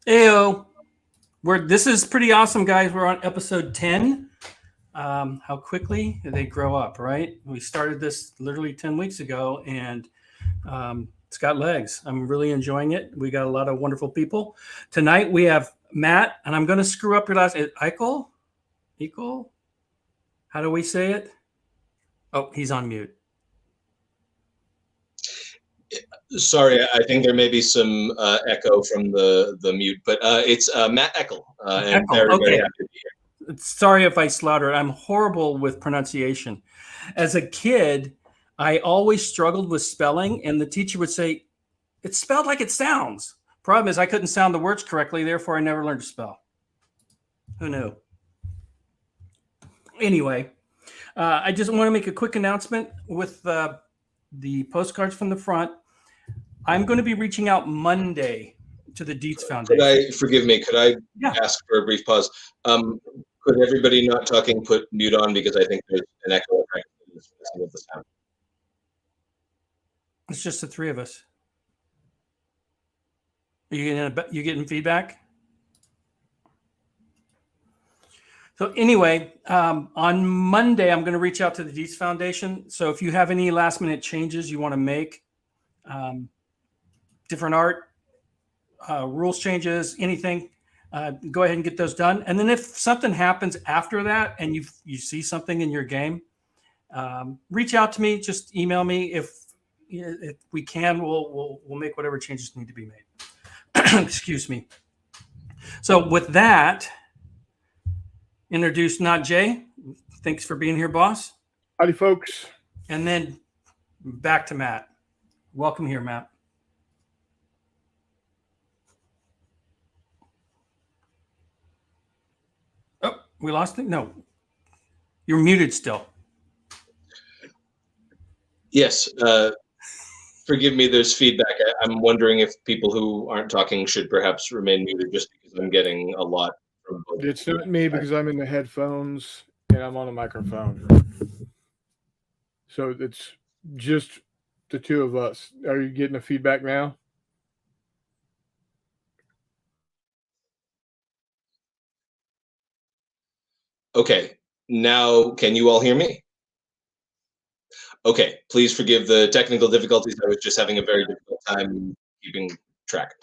Heyo. This is pretty awesome, guys. We're on episode 10. How quickly they grow up, right? We started this literally 10 weeks ago, and it's got legs. I'm really enjoying it. We got a lot of wonderful people. Tonight we have Matt, and I'm going to screw up your last name. Eckel? Eckel? How do we say it? Oh, he's on mute. Sorry, I think there may be some echo from the mute, but it's Matt Eckel. And very happy to be here. Sorry if I slaughtered. I'm horrible with pronunciation. As a kid, I always struggled with spelling, and the teacher would say, "It's spelled like it sounds." Problem is, I couldn't sound the words correctly, therefore I never learned to spell. Who knew? Anyway, I just want to make a quick announcement with the postcards from the front. I'm going to be reaching out Monday to the Dietz Foundation. Could I ask for a brief pause? Could everybody not talking put mute on, because I think there's an echo effect with the sound. It's just the three of us. Are you getting feedback? So anyway, on Monday, I'm going to reach out to the Dietz Foundation. So if you have any last minute changes you want to make, different art, rules changes, anything, go ahead and get those done. And then if something happens after that and you see something in your game, reach out to me. Just email me. If we can, we'll make whatever changes need to be made. Excuse me. So with that, introduce Not Jay. Thanks for being here, boss. Howdy, folks. And then back to Matt. Welcome here, Matt. Oh, we lost it? No. You're muted still. Yes. Forgive me, there's feedback. I'm wondering if people who aren't talking should perhaps remain muted, just because I'm getting a lot from both. It's not me, because I'm in the headphones and I'm on a microphone. So it's just the two of us. Are you getting the feedback now? Okay. Now, can you all hear me? Okay, please forgive the technical difficulties. I was just having a very difficult time keeping track.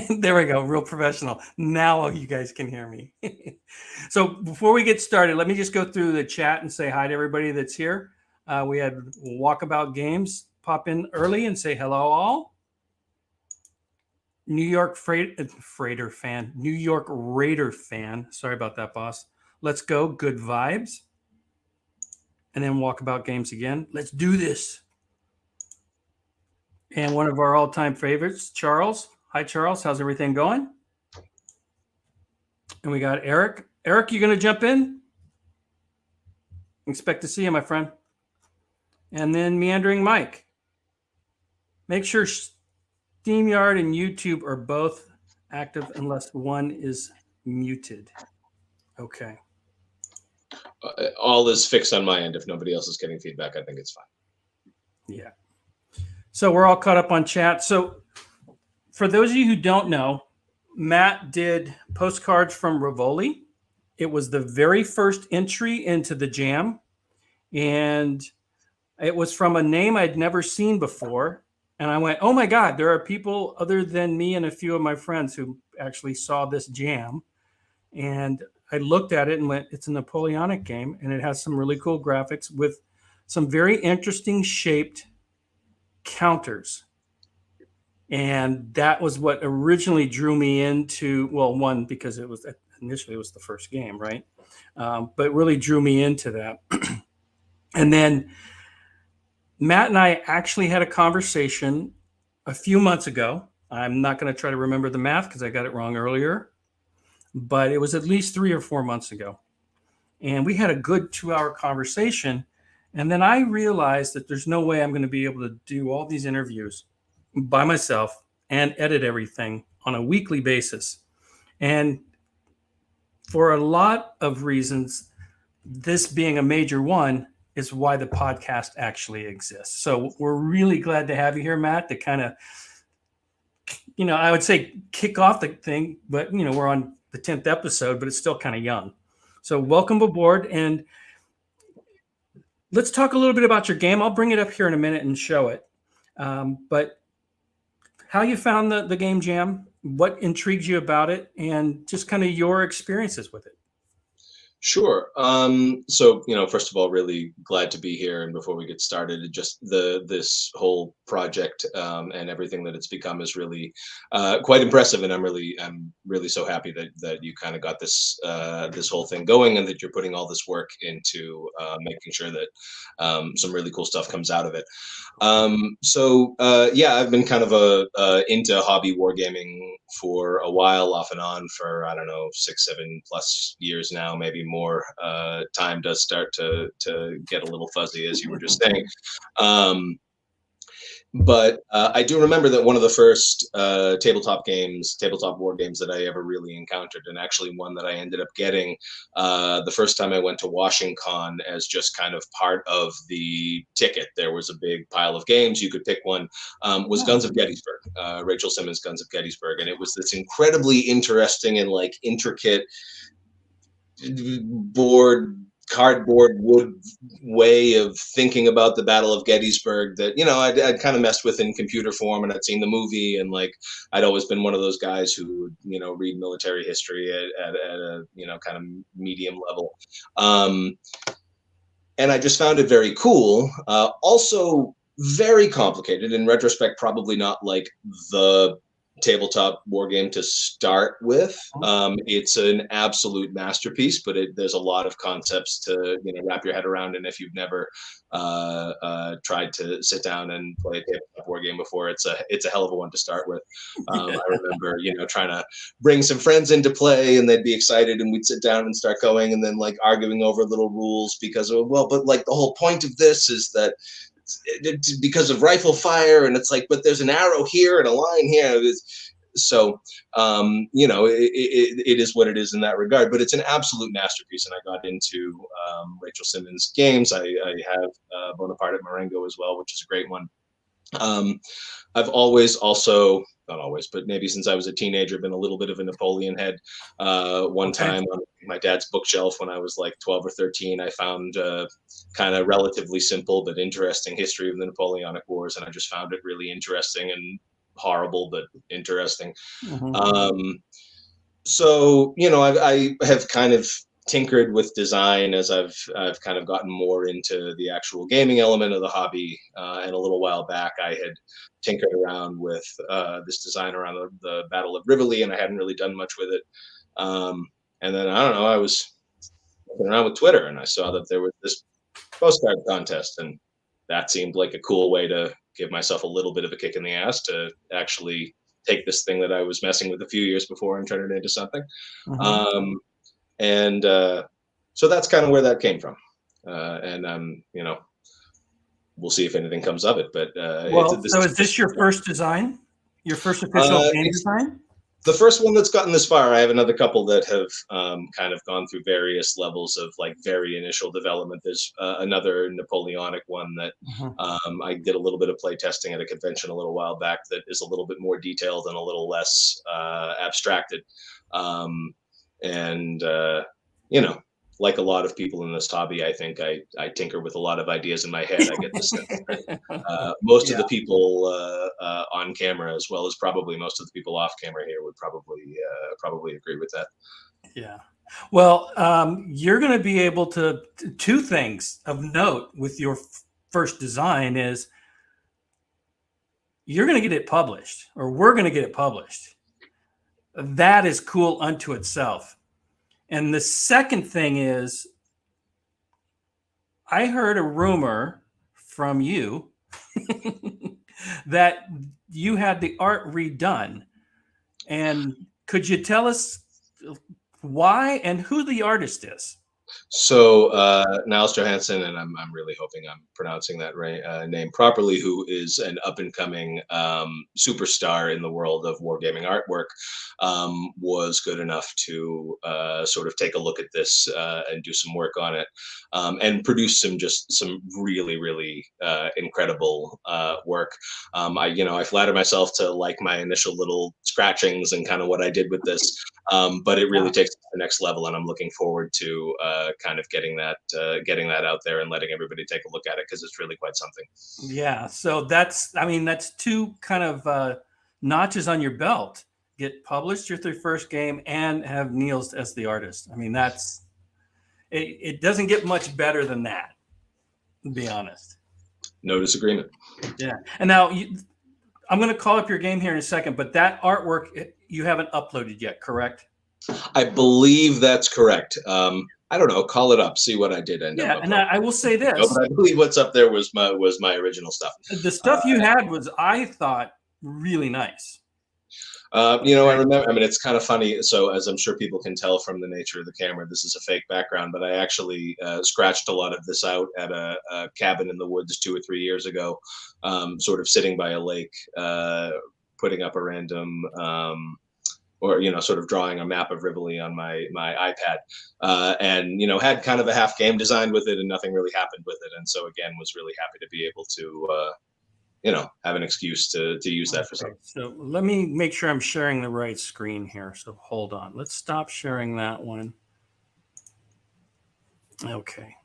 There we go, real professional. Now you guys can hear me. So before we get started, let me just go through the chat and say hi to everybody that's here. We had Walkabout Games pop in early and say hello all. New York Raider fan. Sorry about that, boss. Let's go. Good vibes. And then Walkabout Games again. Let's do this. And one of our all-time favorites, Charles. Hi, Charles. How's everything going? And we got Eric. Eric, you going to jump in? Expect to see you, my friend. And then Meandering Mike. Make sure StreamYard and YouTube are both active unless one is muted. Okay. All is fixed on my end. If nobody else is getting feedback, I think it's fine. Yeah. So we're all caught up on chat. So for those of you who don't know, Matt did Postcards from Rivoli. It was the very first entry into the jam. And it was from a name I'd never seen before. And I went, oh my God, there are people other than me and a few of my friends who actually saw this jam. And I looked at it and went, it's a Napoleonic game. And it has some really cool graphics with some very interesting shaped counters. And that was what originally drew me into, well, one, because it was initially it was the first game, right? But really drew me into that. And then Matt and I actually had a conversation a few months ago. I'm not going to try to remember the math because I got it wrong earlier, but it was at least 3 or 4 months ago. And we had a good 2-hour conversation. And then I realized that there's no way I'm going to be able to do all these interviews by myself and edit everything on a weekly basis. And for a lot of reasons, this being a major one, is why the podcast actually exists. So we're really glad to have you here, Matt, to kind of, I would say kick off the thing, but we're on the 10th episode, but it's still kind of young. So welcome aboard, and let's talk a little bit about your game. I'll bring it up here in a minute and show it. But how you found the game jam, what intrigues you about it, and just kind of your experiences with it. Sure. So, first of all, really glad to be here. And before we get started, just this whole project and everything that it's become is really quite impressive. And I'm really so happy that you kind of got this this whole thing going, and that you're putting all this work into making sure that some really cool stuff comes out of it. Yeah, I've been kind of into hobby wargaming for a while, off and on for, I don't know, 6-7+ years now, maybe more. Time does start to get a little fuzzy, as you were just saying. But I do remember that one of the first tabletop war games that I ever really encountered, and actually one that I ended up getting the first time I went to WashingCon as just kind of part of the ticket. There was a big pile of games. You could pick one. Was Guns of Gettysburg, Rachel Simmons' Guns of Gettysburg. And it was this incredibly interesting and like intricate cardboard wood way of thinking about the Battle of Gettysburg that I'd kind of messed with in computer form, and I'd seen the movie, and like I'd always been one of those guys who would read military history at a kind of medium level, and I just found it very cool. Also very complicated in retrospect, probably not like the tabletop war game to start with. It's an absolute masterpiece, but there's a lot of concepts to wrap your head around, and if you've never tried to sit down and play a tabletop war game before, it's a hell of a one to start with. I remember trying to bring some friends into play, and they'd be excited, and we'd sit down and start going, and then like arguing over little rules because but like the whole point of this is that it's because of rifle fire, and it's like, but there's an arrow here and a line here. So it is what it is in that regard, but it's an absolute masterpiece. And I got into Rachel Simmons' games. I have Bonaparte at Marengo as well, which is a great one. I've always also, not always, but maybe since I was a teenager, been a little bit of a Napoleon head. One time on my dad's bookshelf when I was like 12 or 13, I found kind of relatively simple but interesting history of the Napoleonic Wars, and I just found it really interesting and horrible but interesting. So I have kind of tinkered with design as I've kind of gotten more into the actual gaming element of the hobby, and a little while back I had tinkered around with this design around the Battle of Rivoli, and I hadn't really done much with it. And then I don't know, I was looking around with Twitter, and I saw that there was this postcard contest, and that seemed like a cool way to give myself a little bit of a kick in the ass to actually take this thing that I was messing with a few years before and turn it into something. And so that's kind of where that came from. And we'll see if anything comes of it. But so is this your first design? Your first official game design? The first one that's gotten this far. I have another couple that have kind of gone through various levels of like very initial development. There's another Napoleonic one that I did a little bit of play testing at a convention a little while back that is a little bit more detailed and a little less abstracted. Like a lot of people in this hobby, I think I tinker with a lot of ideas in my head. I get the sense that most of the people on camera, as well as probably most of the people off camera here, would probably agree with that. Yeah. Well, you're going to be able to. Two things of note with your first design is you're going to get it published, or we're going to get it published. That is cool unto itself. And the second thing is, I heard a rumor from you that you had the art redone. And could you tell us why and who the artist is? So Niles Johansson, and I'm really hoping I'm pronouncing that name properly, who is an up and coming superstar in the world of wargaming artwork, was good enough to sort of take a look at this and do some work on it, and produce some really incredible work. I flatter myself to like my initial little scratchings and kind of what I did with this, but it really takes it to the next level, and I'm looking forward to kind of getting that out there and letting everybody take a look at it, because it's really quite something. Yeah. So that's two kind of notches on your belt. Get published your first game and have Niels as the artist. I mean, it doesn't get much better than that, to be honest. No disagreement. Yeah. And now I'm going to call up your game here in a second, but that artwork you haven't uploaded yet, correct? I believe that's correct. I don't know. Call it up. See what I did end up. Yeah, and I will say this. No, but I believe what's up there was my original stuff. The stuff you had was, I thought, really nice. I remember. I mean, it's kind of funny. So, as I'm sure people can tell from the nature of the camera, this is a fake background. But I actually scratched a lot of this out at a cabin in the woods 2 or 3 years ago, sort of sitting by a lake, putting up a random. Sort of drawing a map of Rivoli on my iPad, and had kind of a half game designed with it, and nothing really happened with it. And so again, was really happy to be able to, have an excuse to use that for something. So let me make sure I'm sharing the right screen here. So hold on. Let's stop sharing that one. Okay.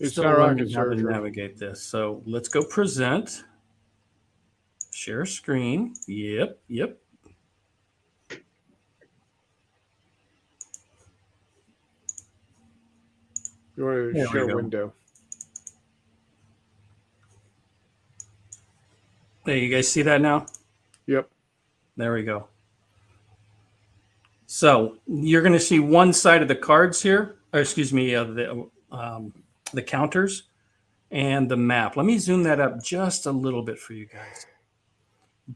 It's not rocket surgery. Navigate this. So let's go present. Share screen. Yep. You want to share window. There, you guys see that now? Yep. There we go. So you're going to see one side of the cards here, or excuse me, the counters and the map. Let me zoom that up just a little bit for you guys.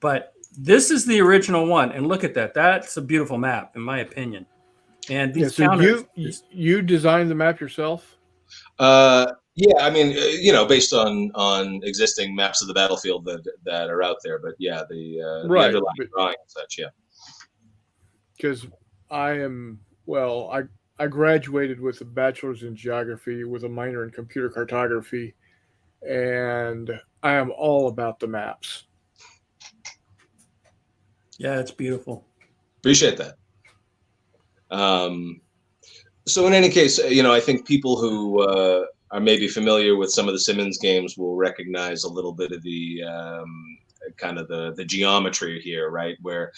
But this is the original one, and look at that. That's a beautiful map, in my opinion. And these counters, you designed the map yourself? Yeah, I mean, based on existing maps of the battlefield that are out there. But yeah, the underlying drawing and such, yeah. Because I graduated with a bachelor's in geography with a minor in computer cartography, and I am all about the maps. Yeah, it's beautiful. Appreciate that. So in any case, I think people who are maybe familiar with some of the Simmons games will recognize a little bit of the kind of the geometry here, right? Where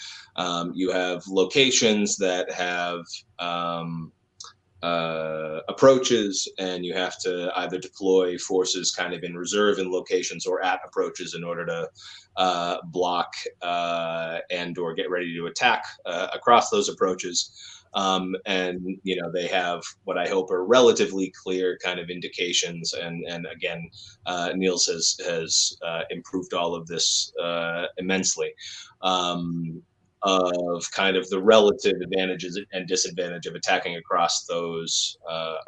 you have locations that have approaches, and you have to either deploy forces kind of in reserve in locations or at approaches in order to block and or get ready to attack across those approaches. And they have what I hope are relatively clear kind of indications, and again, Niels has improved all of this immensely, of kind of the relative advantages and disadvantage of attacking across those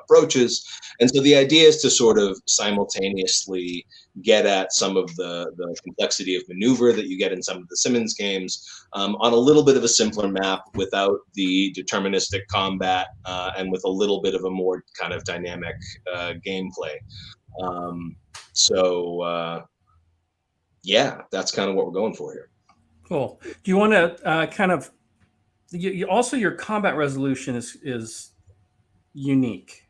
approaches. And so the idea is to sort of simultaneously get at some of the complexity of maneuver that you get in some of the Simmons games on a little bit of a simpler map without the deterministic combat, and with a little bit of a more kind of dynamic gameplay. Yeah, that's kind of what we're going for here. Cool. Do you want to kind of also your combat resolution is unique,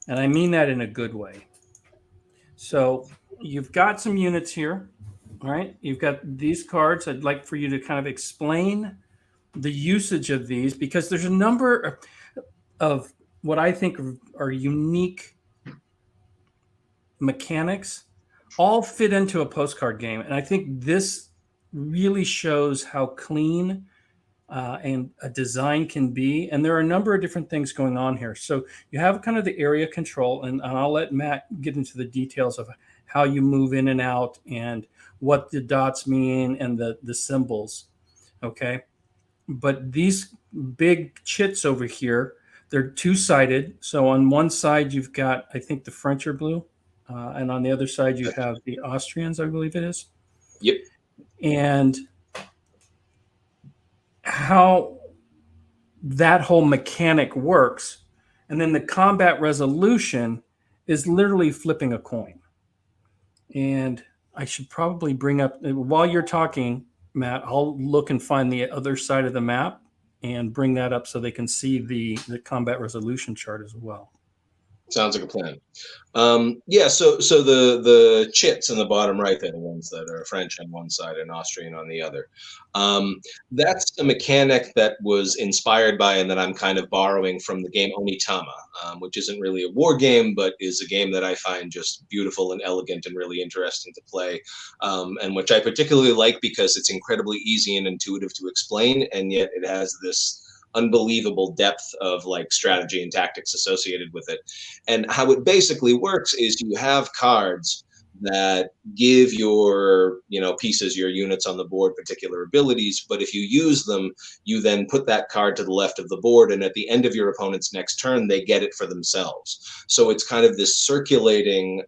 and I mean that in a good way. So you've got some units here, all right? You've got these cards. I'd like for you to kind of explain the usage of these, because there's a number of what I think are unique mechanics all fit into a postcard game, and I think this really shows how clean and a design can be. And there are a number of different things going on here. So you have kind of the area control, and I'll let Matt get into the details of how you move in and out and what the dots mean and the symbols. Okay. But these big chits over here, They're two-sided. So on one side, you've got, I think, the French are blue. And on the other side, you have the Austrians, I believe it is. Yep. And how that whole mechanic works, and then the combat resolution is literally flipping a coin. And I should probably bring up, while you're talking, Matt, I'll look and find the other side of the map and bring that up so they can see the combat resolution chart as well. Sounds like a plan. Yeah, so the chits in the bottom right, they're the ones that are French on one side and Austrian on the other. That's a mechanic that was inspired by and that I'm kind of borrowing from the game Onitama, which isn't really a war game, but is a game that I find just beautiful and elegant and really interesting to play, and which I particularly like because it's incredibly easy and intuitive to explain, and yet it has this unbelievable depth of like strategy and tactics associated with it. And how it basically works is you have cards that give your, pieces, your units on the board particular abilities, but if you use them, you then put that card to the left of the board, and at the end of your opponent's next turn, they get it for themselves. So it's kind of this circulating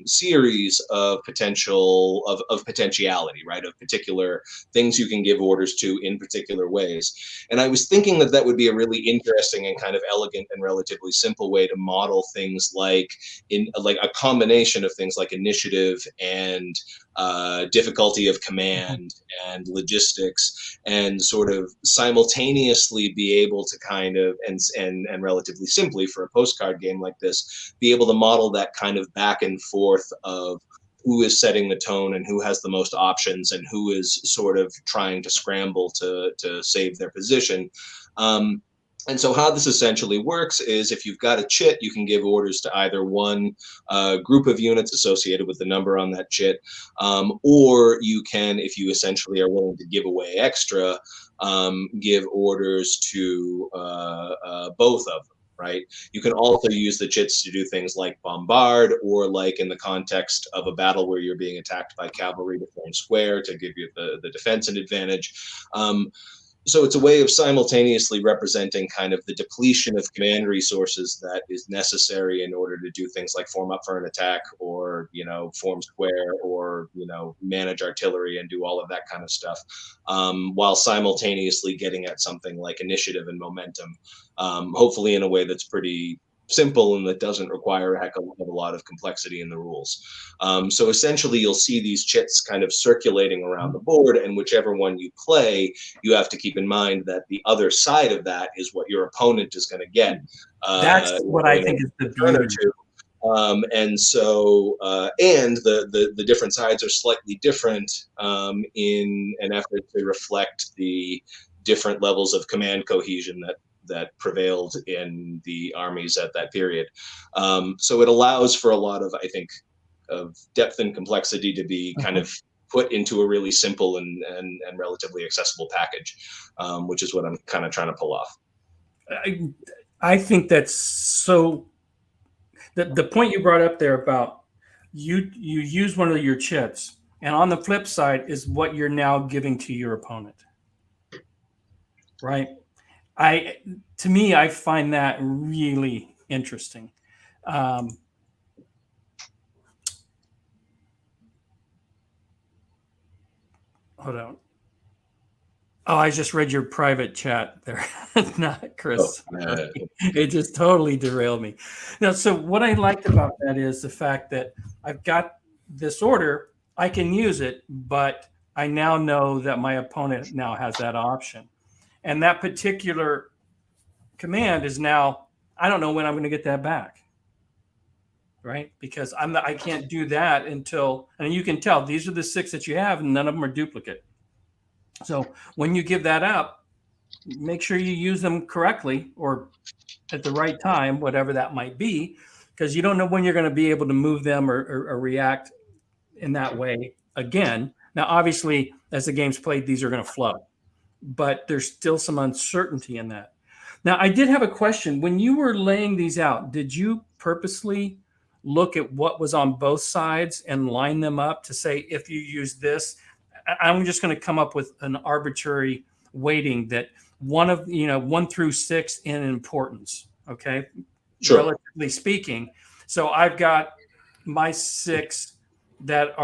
series of potentiality, right, of particular things you can give orders to in particular ways. And I was thinking that would be a really interesting and kind of elegant and relatively simple way to model things like a combination of things like initiative and difficulty of command and logistics, and sort of simultaneously be able to kind of and relatively simply for a postcard game like this, be able to model that kind of back and forth of who is setting the tone and who has the most options and who is sort of trying to scramble to save their position. And so how this essentially works is if you've got a chit, you can give orders to either one group of units associated with the number on that chit, or you can, if you essentially are willing to give away extra, give orders to both of them. Right. You can also use the chits to do things like bombard, or like in the context of a battle where you're being attacked by cavalry to form square to give you the defense and advantage. So it's a way of simultaneously representing kind of the depletion of command resources that is necessary in order to do things like form up for an attack, or, form square, or, manage artillery and do all of that kind of stuff, while simultaneously getting at something like initiative and momentum, hopefully in a way that's pretty simple and that doesn't require a heck of a lot of complexity in the rules. So essentially you'll see these chits kind of circulating around the board, and whichever one you play, you have to keep in mind that the other side of that is what your opponent is going to get. That's what I think is the beauty. And so, and the different sides are slightly different in an effort to reflect the different levels of command cohesion that prevailed in the armies at that period. So it allows for a lot of, I think, of depth and complexity to be kind of put into a really simple and relatively accessible package, which is what I'm kind of trying to pull off. I think that's so. The point you brought up there about you use one of your chits, and on the flip side is what you're now giving to your opponent, right? To me, I find that really interesting. Hold on. Oh, I just read your private chat there. Not Chris. Oh, it just totally derailed me. Now, so what I liked about that is the fact that I've got this order, I can use it, but I now know that my opponent now has that option. And that particular command is now, I don't know when I'm going to get that back, right? Because I can't do that until, and you can tell these are the 6 that you have, and none of them are duplicate. So when you give that up, make sure you use them correctly or at the right time, whatever that might be, because you don't know when you're going to be able to move them or react in that way again. Now, obviously, as the game's played, these are going to flow, but there's still some uncertainty in that. Now, I did have a question. When you were laying these out, did you purposely look at what was on both sides and line them up to say, if you use this, I'm just going to come up with an arbitrary weighting that 1 through 6 in importance, Okay, Sure. relatively speaking. So I've got my 6 that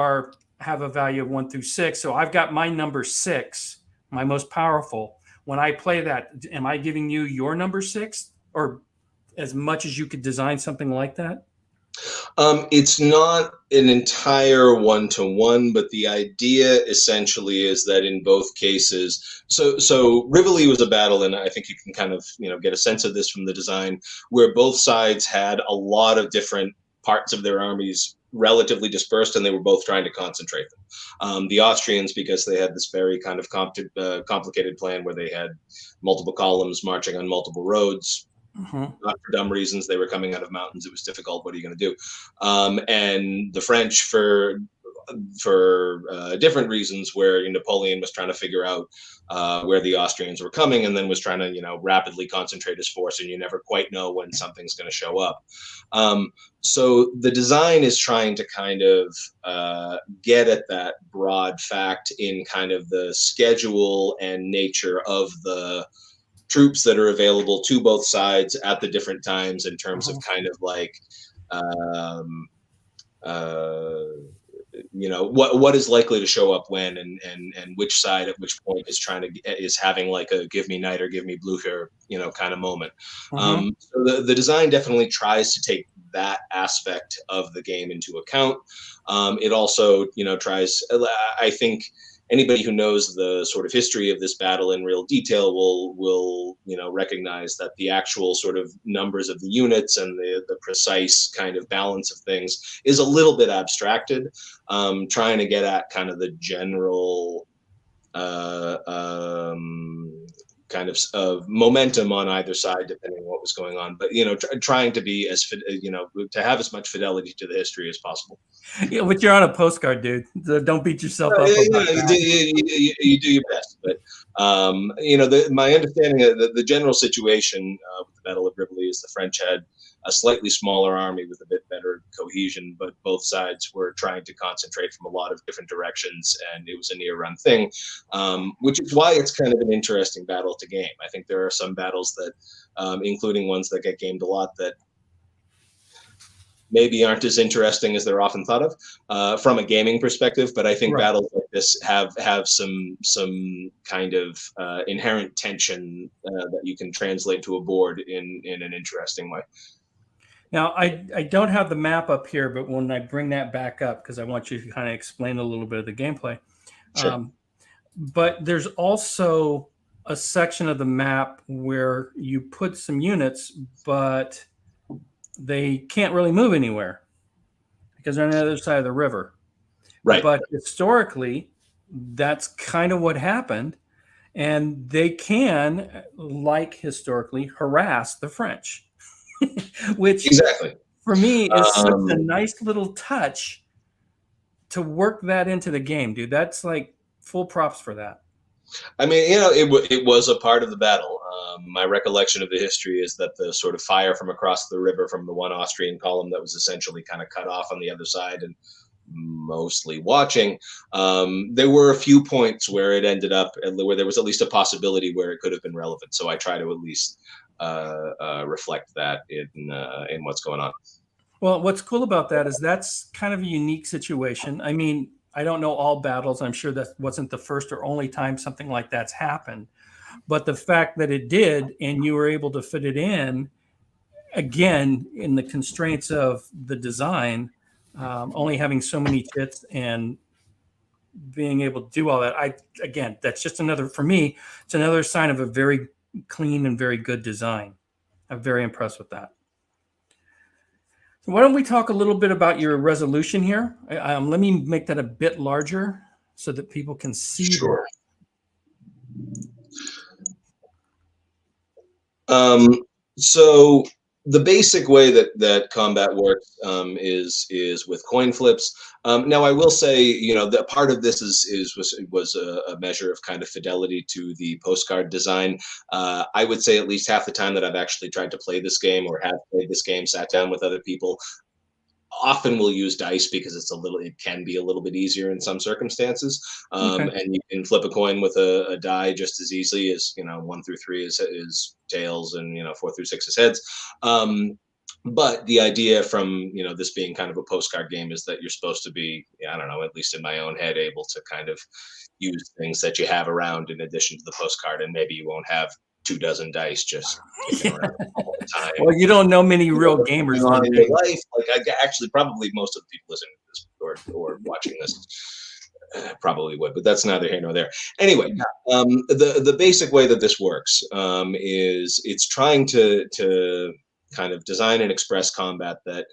have a value of 1 through 6. So I've got my number 6, my most powerful. When I play that, am I giving you your number 6, or as much as you could design something like that? It's not an entire one-to-one, but the idea essentially is that in both cases, so Rivoli was a battle, and I think you can kind of get a sense of this from the design, where both sides had a lot of different parts of their armies relatively dispersed, and they were both trying to concentrate them. The Austrians, because they had this very kind of complicated plan where they had multiple columns marching on multiple roads. Not for dumb reasons. They were coming out of mountains. It was difficult. What are you going to do? And the French, for different reasons, where Napoleon was trying to figure out where the Austrians were coming, and then was trying to rapidly concentrate his force, and you never quite know when something's going to show up. So the design is trying to kind of get at that broad fact in kind of the schedule and nature of the troops that are available to both sides at the different times, in terms of kind of like what is likely to show up when, and which side at which point is having like a give me knight or give me Blücher kind of moment. So the design definitely tries to take that aspect of the game into account. It also tries, I think anybody who knows the sort of history of this battle in real detail will recognize that the actual sort of numbers of the units and the precise kind of balance of things is a little bit abstracted, trying to get at kind of the general kind of momentum on either side, depending on what was going on. But trying to be to have as much fidelity to the history as possible. Yeah, but you're on a postcard, dude. So don't beat yourself up. You do your best, but my understanding of the general situation with the Battle of Rivoli is the French had a slightly smaller army with a bit better cohesion, but both sides were trying to concentrate from a lot of different directions, and it was a near-run thing, which is why it's kind of an interesting battle to game. I think there are some battles that, including ones that get gamed a lot, that maybe aren't as interesting as they're often thought of from a gaming perspective. But I think battles like this have some kind of inherent tension that you can translate to a board in an interesting way. Now, I don't have the map up here, but when I bring that back up, because I want you to kind of explain a little bit of the gameplay. Sure. But there's also a section of the map where you put some units, but they can't really move anywhere because they're on the other side of the river. Right. But historically, that's kind of what happened. And they can, like historically, harass the French. Which exactly for me is such a nice little touch to work that into the game, dude. That's like full props for that. I mean, it was a part of the battle. My recollection of the history is that the sort of fire from across the river from the one Austrian column that was essentially kind of cut off on the other side and mostly watching, there were a few points where it ended up where there was at least a possibility where it could have been relevant. So I try to at least reflect that in what's going on. Well, what's cool about that is that's kind of a unique situation. I mean, I don't know all battles. I'm sure that wasn't the first or only time something like that's happened. But the fact that it did, and you were able to fit it in, again, in the constraints of the design, only having so many chits and being able to do all that. Again, that's just another, for me, it's another sign of a very clean and very good design. I'm very impressed with that. So why don't we talk a little bit about your resolution here? Let me make that a bit larger so that people can see. Sure. So the basic way that combat works is with coin flips. Now, I will say, that part of this was a measure of kind of fidelity to the postcard design. I would say at least half the time that I've actually tried to play this game or have played this game, sat down with other people, often will use dice because it can be a little bit easier in some circumstances. Okay. And you can flip a coin with a die just as easily as, 1 through 3 is tails, and 4 through 6 is heads. But the idea from this being kind of a postcard game is that you're supposed to be, I don't know, at least in my own head, able to kind of use things that you have around in addition to the postcard, and maybe you won't have 24 dice just kicking around all the time. Well, you don't know many real gamers on that in do. your life. Like, actually, probably most of the people listening to this or watching this probably would, but that's neither here nor there. Anyway, the basic way that this works is it's trying to kind of design and express combat that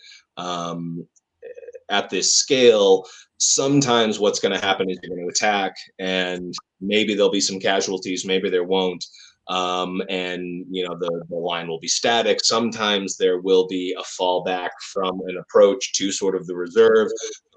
at this scale, sometimes what's going to happen is you're going to attack, and maybe there'll be some casualties, maybe there won't. And the line will be static. Sometimes there will be a fallback from an approach to sort of the reserve.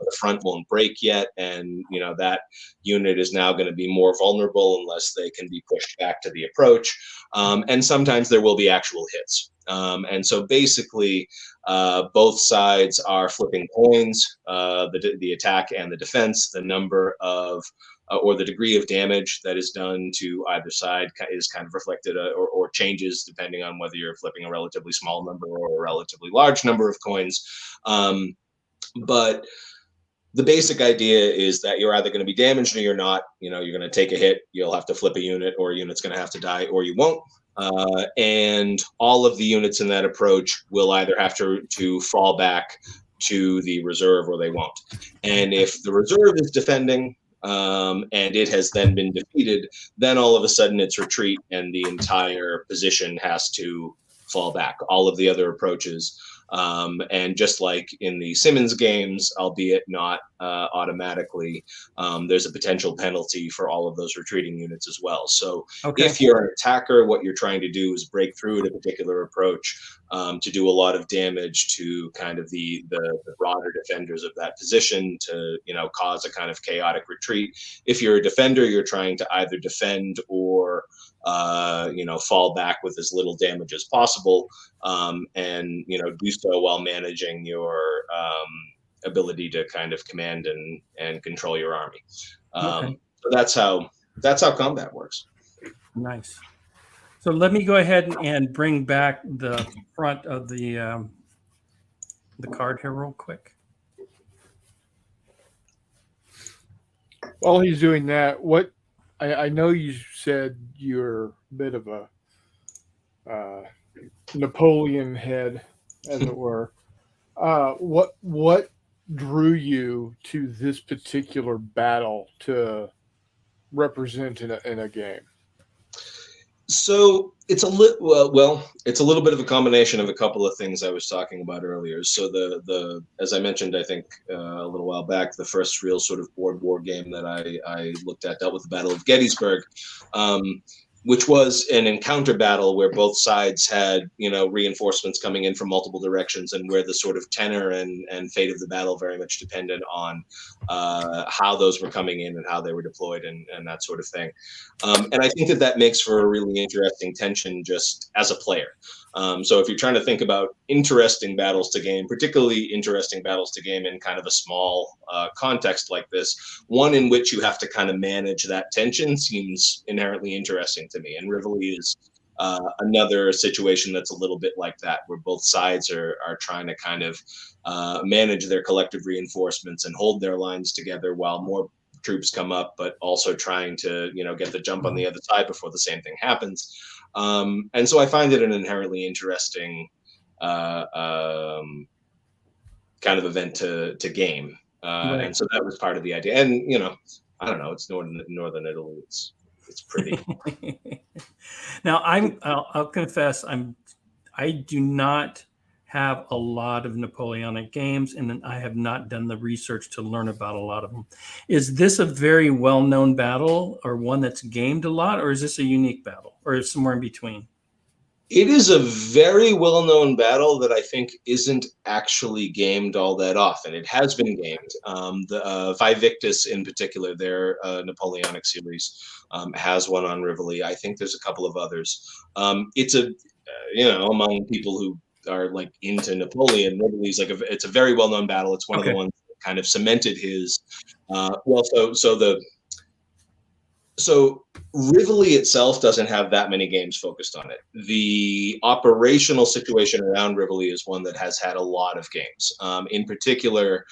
The front won't break yet, and that unit is now going to be more vulnerable unless they can be pushed back to the approach. And sometimes there will be actual hits. And so basically, both sides are flipping coins, the attack and the defense. The number of or the degree of damage that is done to either side is kind of reflected or changes depending on whether you're flipping a relatively small number or a relatively large number of coins. But the basic idea is that you're either going to be damaged or you're not. You're going to take a hit, you'll have to flip a unit, or a unit's going to have to die, or you won't. And all of the units in that approach will either have to fall back to the reserve or they won't. And if the reserve is defending, and it has then been defeated, then all of a sudden it's retreat and the entire position has to fall back. All of the other approaches. And just like in the Simmons games, albeit not automatically, there's a potential penalty for all of those retreating units as well. So if you're an attacker, what you're trying to do is break through a particular approach to do a lot of damage to kind of the broader defenders of that position to, cause a kind of chaotic retreat. If you're a defender, you're trying to either defend or fall back with as little damage as possible, and do so while managing your ability to kind of command and control your army. So that's how combat works. Nice. So let me go ahead and bring back the front of the card here real quick. While he's doing that, I know you said you're a bit of a Napoleon head, as it were. What drew you to this particular battle to represent in a game? So it's a little bit of a combination of a couple of things I was talking about earlier. So the as I mentioned, I think a little while back, the first real sort of board war game that I looked at dealt with the Battle of Gettysburg, which was an encounter battle where both sides had reinforcements coming in from multiple directions, and where the sort of tenor and fate of the battle very much depended on how those were coming in and how they were deployed and that sort of thing. And I think that makes for a really interesting tension just as a player. So if you're trying to think about interesting battles to game, particularly interesting battles to game in kind of a small context like this, one in which you have to kind of manage that tension seems inherently interesting to me. And Rivoli is another situation that's a little bit like that, where both sides are trying to kind of manage their collective reinforcements and hold their lines together while more troops come up, but also trying to get the jump on the other side before the same thing happens. And so I find it an inherently interesting kind of event to game. Right. And so that was part of the idea. And, I don't know, it's northern Italy. It's pretty. Now I'll confess, I do not have a lot of Napoleonic games, and I have not done the research to learn about a lot of them. Is this a very well-known battle, or one that's gamed a lot, or is this a unique battle, or somewhere in between? It is a very well-known battle that I think isn't actually gamed all that often. It has been gamed. The Vivictus in particular, their Napoleonic series, has one on Rivoli. I think there's a couple of others. It's among people who are like into Napoleon, Rivoli's like it's a very well known battle. It's one of the ones that kind of cemented his. So Rivoli itself doesn't have that many games focused on it. The operational situation around Rivoli is one that has had a lot of games. In particular,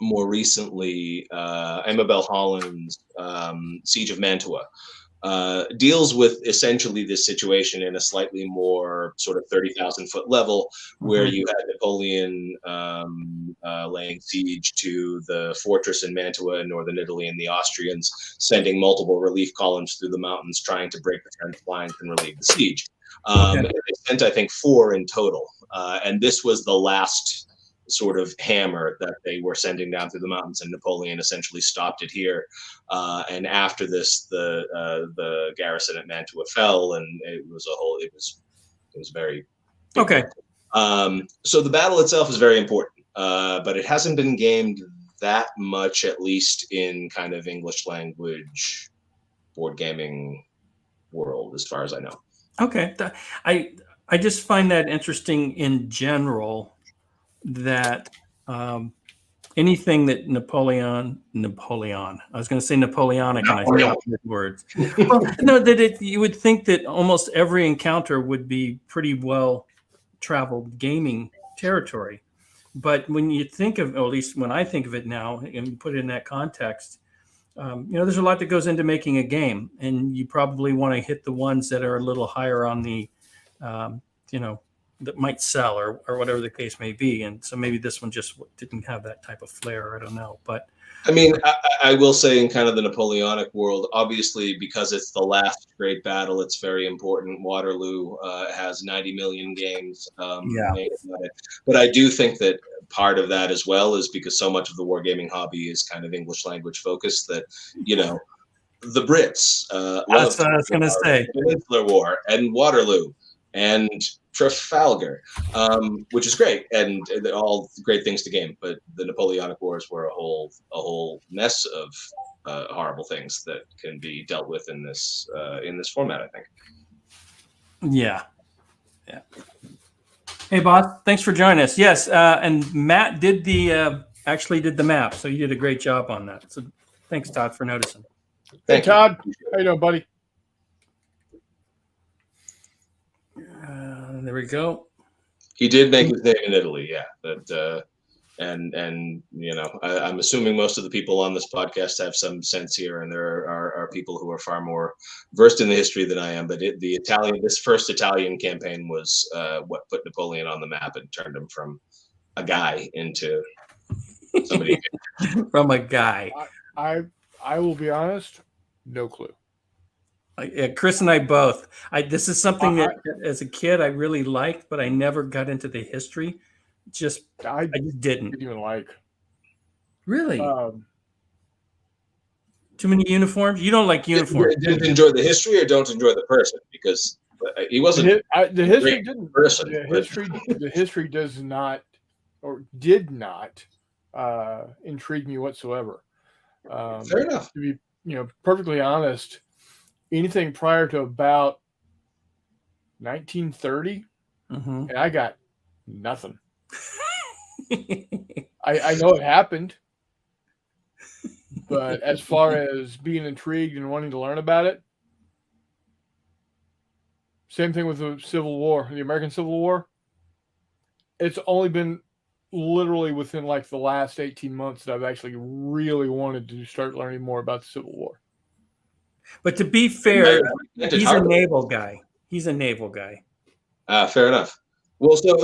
more recently, Amabel Holland's Siege of Mantua deals with essentially this situation in a slightly more sort of 30,000 foot level, where you had Napoleon laying siege to the fortress in Mantua in northern Italy, and the Austrians sending multiple relief columns through the mountains trying to break the French lines and relieve the siege. And they sent, I think, 4 in total. And this was the last sort of hammer that they were sending down through the mountains, and Napoleon essentially stopped it here. And after this, the garrison at Mantua fell, and it was very okay. So the battle itself is very important, but it hasn't been gamed that much, at least in kind of English language board gaming world, as far as I know. Okay, I just find that interesting in general, that anything that Napoleon, I was going to say Napoleonic, and I stopped with words. Well, no, you would think that almost every encounter would be pretty well traveled gaming territory. But when you think of, or at least when I think of it now, and put it in that context, there's a lot that goes into making a game, and you probably want to hit the ones that are a little higher on the, that might sell or whatever the case may be. And so maybe this one just didn't have that type of flair. I don't know. But I mean, I will say in kind of the Napoleonic world, obviously, because it's the last great battle, it's very important. Waterloo has 90 million games made about it. But I do think that part of that as well is because so much of the wargaming hobby is kind of English language focused, that, the Brits that's what I was going to say. The Peninsular War and Waterloo and Trafalgar, which is great, and all great things to game. But the Napoleonic Wars were a whole mess of horrible things that can be dealt with in this format, I think. Yeah. Hey, boss, thanks for joining us. Yes, and Matt did actually did the map, so you did a great job on that. So thanks, Todd, for noticing. Hey, Todd, how you doing, buddy? There we go. He did make his name in Italy, yeah. But I'm assuming most of the people on this podcast have some sense here, and there are people who are far more versed in the history than I am. But this first Italian campaign was what put Napoleon on the map and turned him from a guy into somebody. From a guy. I will be honest, no clue. Chris and I both. This is something that, as a kid, I really liked, but I never got into the history. I just didn't even like. Really? Too many uniforms? You don't like uniforms? Didn't enjoy the history, or don't enjoy the person, because he wasn't. The history didn't. Person, the history does not, or did not, intrigue me whatsoever. Fair enough. To be perfectly honest, anything prior to about 1930, and I got nothing. I know it happened, but as far as being intrigued and wanting to learn about it, same thing with the Civil War, the American Civil War. It's only been literally within like the last 18 months that I've actually really wanted to start learning more about the Civil War. But to be fair, he's a naval guy. Fair enough. Well, so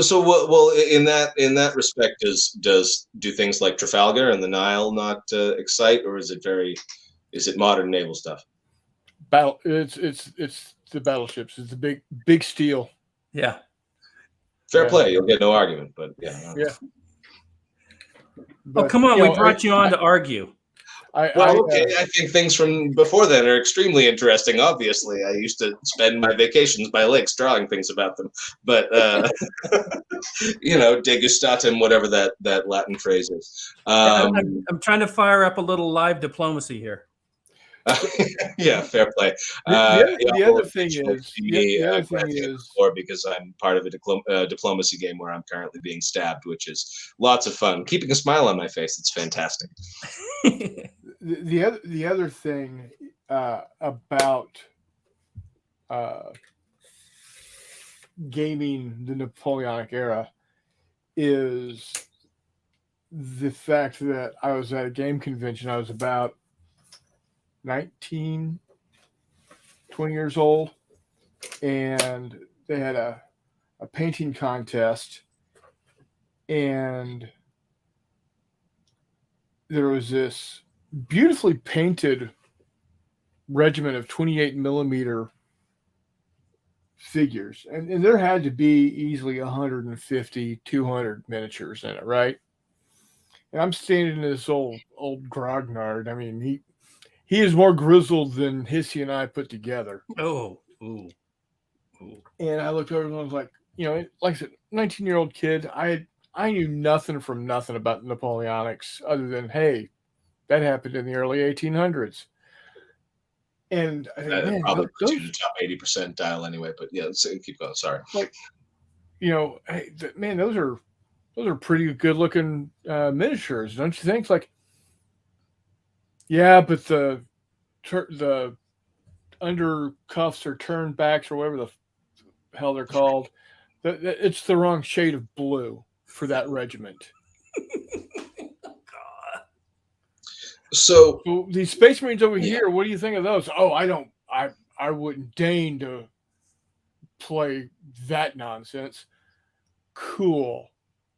in that respect, do things like Trafalgar and the Nile not excite, or is it modern naval stuff? It's the battleships. It's the big steel. Yeah. Fair play. You'll get no argument, but yeah. Yeah. But, come on, we brought you on to argue. I think things from before then are extremely interesting. Obviously, I used to spend my vacations by lakes drawing things about them. But degustatum, whatever that Latin phrase is. I'm trying to fire up a little live diplomacy here. Yeah, fair play. The other thing is or because I'm part of a diplomacy game where I'm currently being stabbed, which is lots of fun. Keeping a smile on my face, it's fantastic. the other thing about gaming the Napoleonic era is the fact that I was at a game convention. I was about 19, 20 years old, and they had a painting contest, and there was this beautifully painted regiment of 28 millimeter figures, and there had to be easily 150, 200 miniatures in it, right? And I'm standing in this old grognard. I mean, he is more grizzled than Hissy and I put together. Oh, ooh. And I looked over and I was like, like I said, 19-year-old kid. I knew nothing from nothing about Napoleonics other than, hey, that happened in the early 1800s. And I think, man, probably puts you in the top 80 percentile anyway. But yeah, let's keep going. Sorry. Like, hey, man, those are pretty good looking miniatures, don't you think? Like, yeah, but the under cuffs or turn backs or whatever the hell they're called. It's the wrong shade of blue for that regiment. So these Space Marines over here, what do you think of those? Oh, I wouldn't deign to play that nonsense. Cool.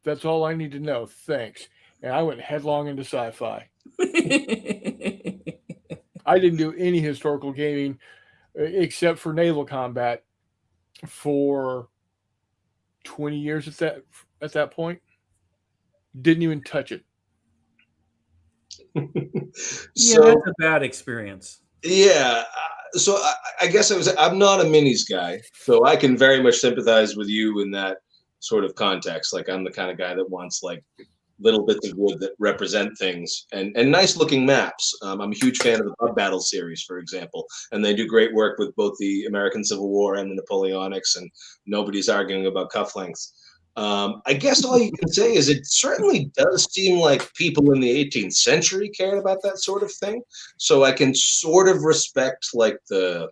That's all I need to know. Thanks. And I went headlong into sci-fi. I didn't do any historical gaming except for naval combat for 20 years at that point. Didn't even touch it. So, that's a bad experience. Yeah. So I guess I'm not a minis guy, so I can very much sympathize with you in that sort of context. Like, I'm the kind of guy that wants like little bits of wood that represent things and nice looking maps. I'm a huge fan of the Bug Battle series, for example, and they do great work with both the American Civil War and the Napoleonics, and nobody's arguing about cufflinks. I guess all you can say is it certainly does seem like people in the 18th century cared about that sort of thing. So I can sort of respect like the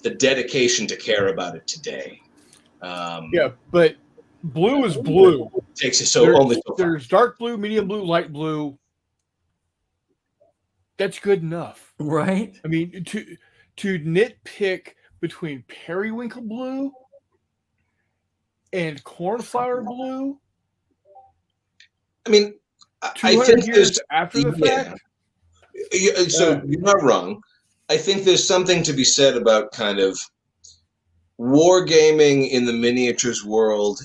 dedication to care about it today. Yeah, but blue is blue. Takes you only so far. There's dark blue, medium blue, light blue. That's good enough, right? I mean, to nitpick between periwinkle blue and cornflower blue. I mean, I think years after the fact. So you're not wrong. I think there's something to be said about kind of wargaming in the miniatures world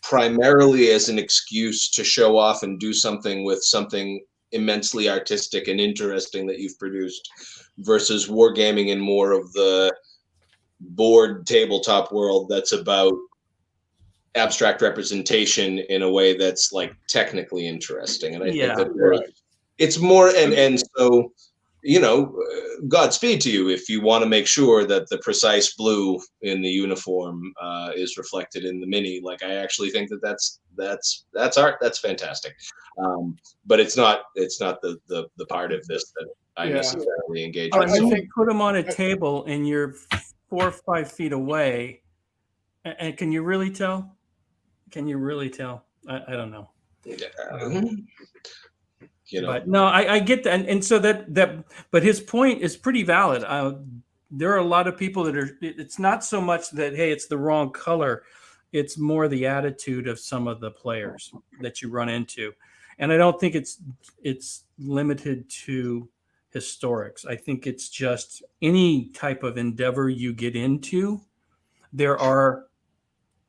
primarily as an excuse to show off and do something with something immensely artistic and interesting that you've produced versus wargaming in more of the board tabletop world that's about abstract representation in a way that's like technically interesting. And I think that it's more, and so, Godspeed to you if you want to make sure that the precise blue in the uniform is reflected in the mini. Like, I actually think that's art. That's fantastic. But it's not the part of this that I necessarily engage with. I think put them on a table and you're 4 or 5 feet away. And can you really tell? Can you really tell? I don't know. But no, I get that, and so that. But his point is pretty valid. There are a lot of people that are. It's not so much that hey, it's the wrong color. It's more the attitude of some of the players that you run into, and I don't think it's limited to historics. I think it's just any type of endeavor you get into. There are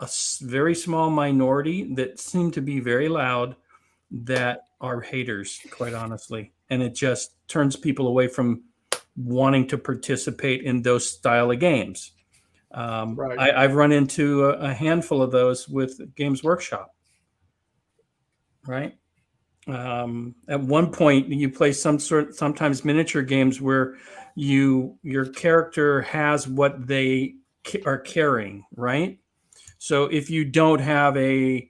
a very small minority that seem to be very loud that are haters, quite honestly. And it just turns people away from wanting to participate in those style of games. I've run into a handful of those with Games Workshop. Right. At one point, you play sometimes miniature games where your character has what they are carrying, right? So if you don't have a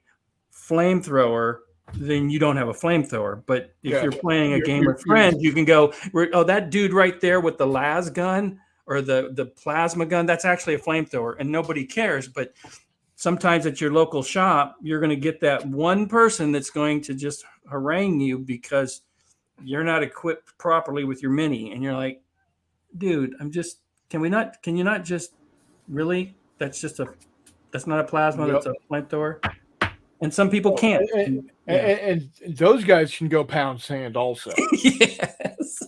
flamethrower, then you don't have a flamethrower. But if you're playing a game with friends, you can go, oh, that dude right there with the las gun or the plasma gun, that's actually a flamethrower, and nobody cares. But sometimes at your local shop, you're going to get that one person that's going to just harangue you because you're not equipped properly with your mini, and you're like, dude, can you not just really? That's not a plasma. That's a flamethrower. And some people can't. And those guys can go pound sand also. Yes.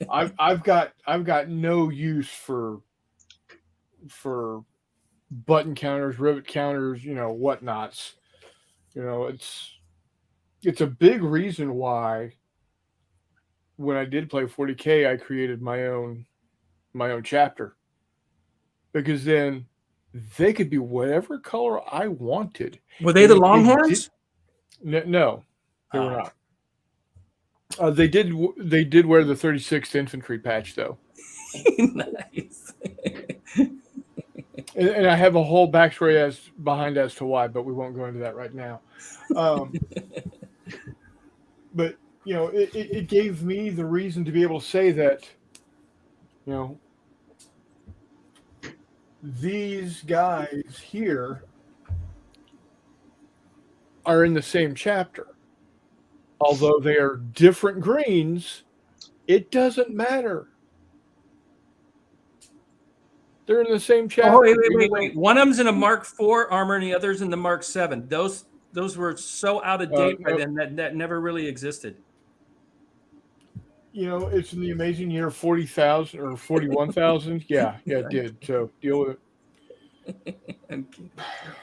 I've got no use for button counters, rivet counters, whatnots. It's a big reason why when I did play 40K, I created my own chapter, because then they could be whatever color I wanted. Were they the Longhorns? No, they were not. They did wear the 36th Infantry patch though. Nice. And I have a whole backstory as to why, but we won't go into that right now. But it gave me the reason to be able to say that, these guys here are in the same chapter. Although they are different greens, it doesn't matter. They're in the same chapter. Oh, wait. One of them's in a Mark IV armor and the other's in the Mark VII. Those were so out of date by then that never really existed. It's in the amazing year 40,000 or 41,000. Yeah, it did. So deal with it.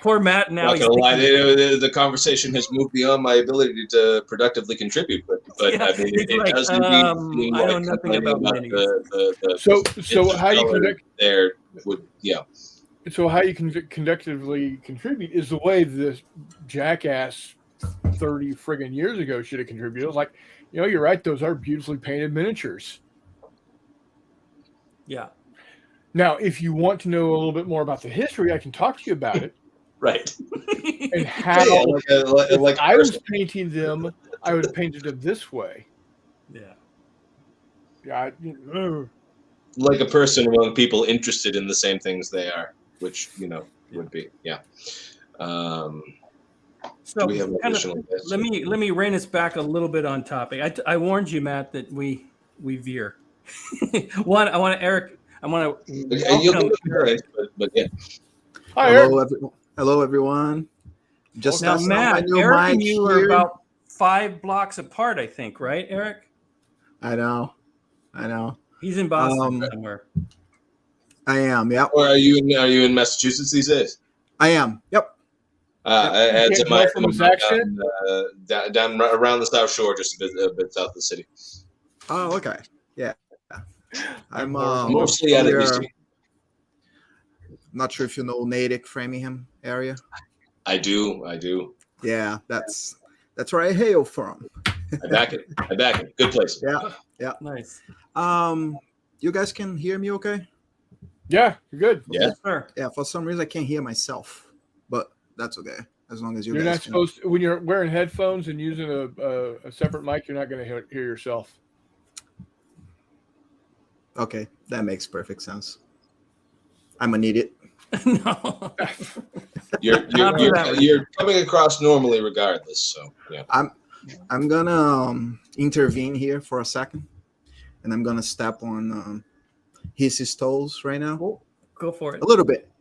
Poor Matt now. Not gonna lie, the conversation has moved beyond my ability to productively contribute, but yeah, I mean, it does indeed. I know nothing about minis. So how you conduct there would So how you can conductively contribute is the way this jackass 30 friggin' years ago should have contributed. It was like, you're right. Those are beautifully painted miniatures. Yeah. Now, if you want to know a little bit more about the history, I can talk to you about it. Right. And how if I was painting them, I would have painted them this way. Yeah. Yeah. Like a person among people interested in the same things they are, which would be So we have let me rein us back a little bit on topic. I warned you, Matt, that we veer. Eric. I want to welcome Eric. But yeah. Hi, Hello, everyone. Just now, Matt, Eric and you are about 5 blocks apart, I think, right, Eric? I know. He's in Boston somewhere. I am. Yep. Or are you in Massachusetts these days? I am. Yep. Down around the South Shore, just a bit south of the city. Oh, okay. Yeah. I'm mostly out of DC. Not sure if you know Natick, Framingham area. I do. Yeah, that's where I hail from. I back it. Good place. Yeah. Nice. You guys can hear me okay? Yeah, you're good. Yeah. Sure. Yeah, for some reason I can't hear myself, but that's okay. As long as you're not supposed to, when you're wearing headphones and using a separate mic, you're not going to hear yourself. Okay, that makes perfect sense. I'm an idiot. No. You're coming across normally regardless. So yeah. I'm gonna intervene here for a second, and I'm gonna step on his toes right now. Oh, go for it. A little bit,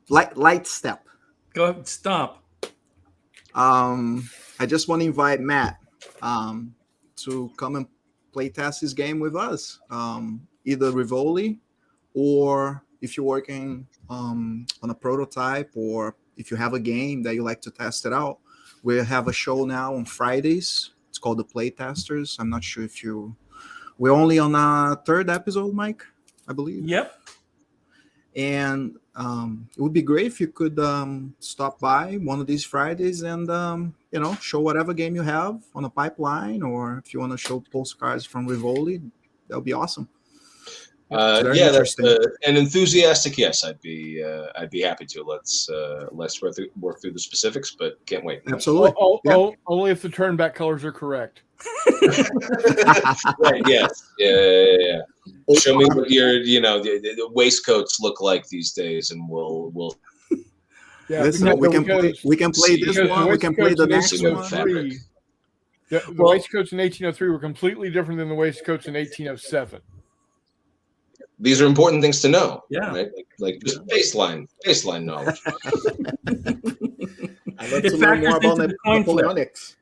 light step. Go ahead, stop. I just want to invite Matt to come and play test this game with us. Either Rivoli, or if you're working on a prototype, or if you have a game that you like to test it out. We have a show now on Fridays. It's called the Playtesters. I'm not sure if we're only on our 3rd episode, Mike, I believe. Yep. And it would be great if you could stop by one of these Fridays and show whatever game you have on a pipeline, or if you want to show postcards from Rivoli, that would be awesome. Very yeah, that's interesting. an enthusiastic yes. I'd be happy to. Let's work through the specifics, but can't wait. Absolutely. Only if the turnback colors are correct. Right. Yes. Yeah. Show me what your the waistcoats look like these days, and we'll. Yeah, listen, we can play this one. We can play the next one. The waistcoats in 1803 were completely different than the waistcoats in 1807. These are important things to know. Yeah. Right? Like just baseline knowledge. I'd like to learn more about Napoleonics.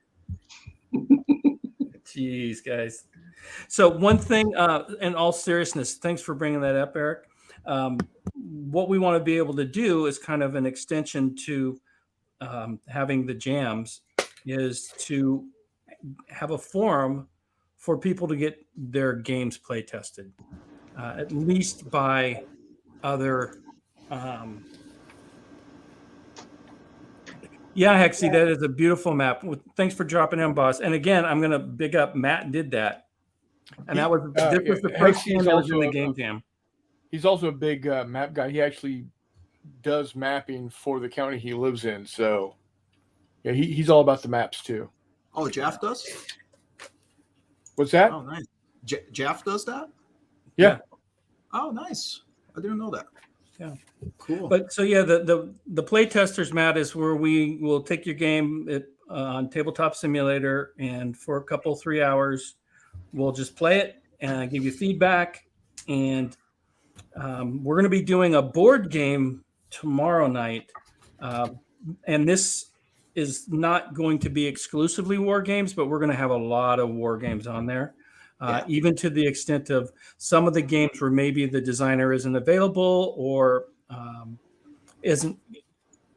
Jeez, guys. So one thing, in all seriousness, thanks for bringing that up, Eric. What we want to be able to do is kind of an extension to having the jams is to have a forum for people to get their games play tested, at least by other. Yeah, Hexy, that is a beautiful map. Thanks for dropping in, boss. And again, I'm going to big up Matt did that. And that was the first game that was in the game jam. He's also a big map guy. He actually does mapping for the county he lives in. So, yeah, he's all about the maps too. Oh, Jeff does? What's that? Oh, nice. Jeff does that? Yeah. Oh, nice. I didn't know that. Yeah. Cool. But so yeah, the play testers, Matt, is where we will take your game on Tabletop Simulator, and for a couple 3 hours, we'll just play it and give you feedback. And we're going to be doing a board game tomorrow night, and this is not going to be exclusively war games, but we're going to have a lot of war games on there. Even to the extent of some of the games where maybe the designer isn't available or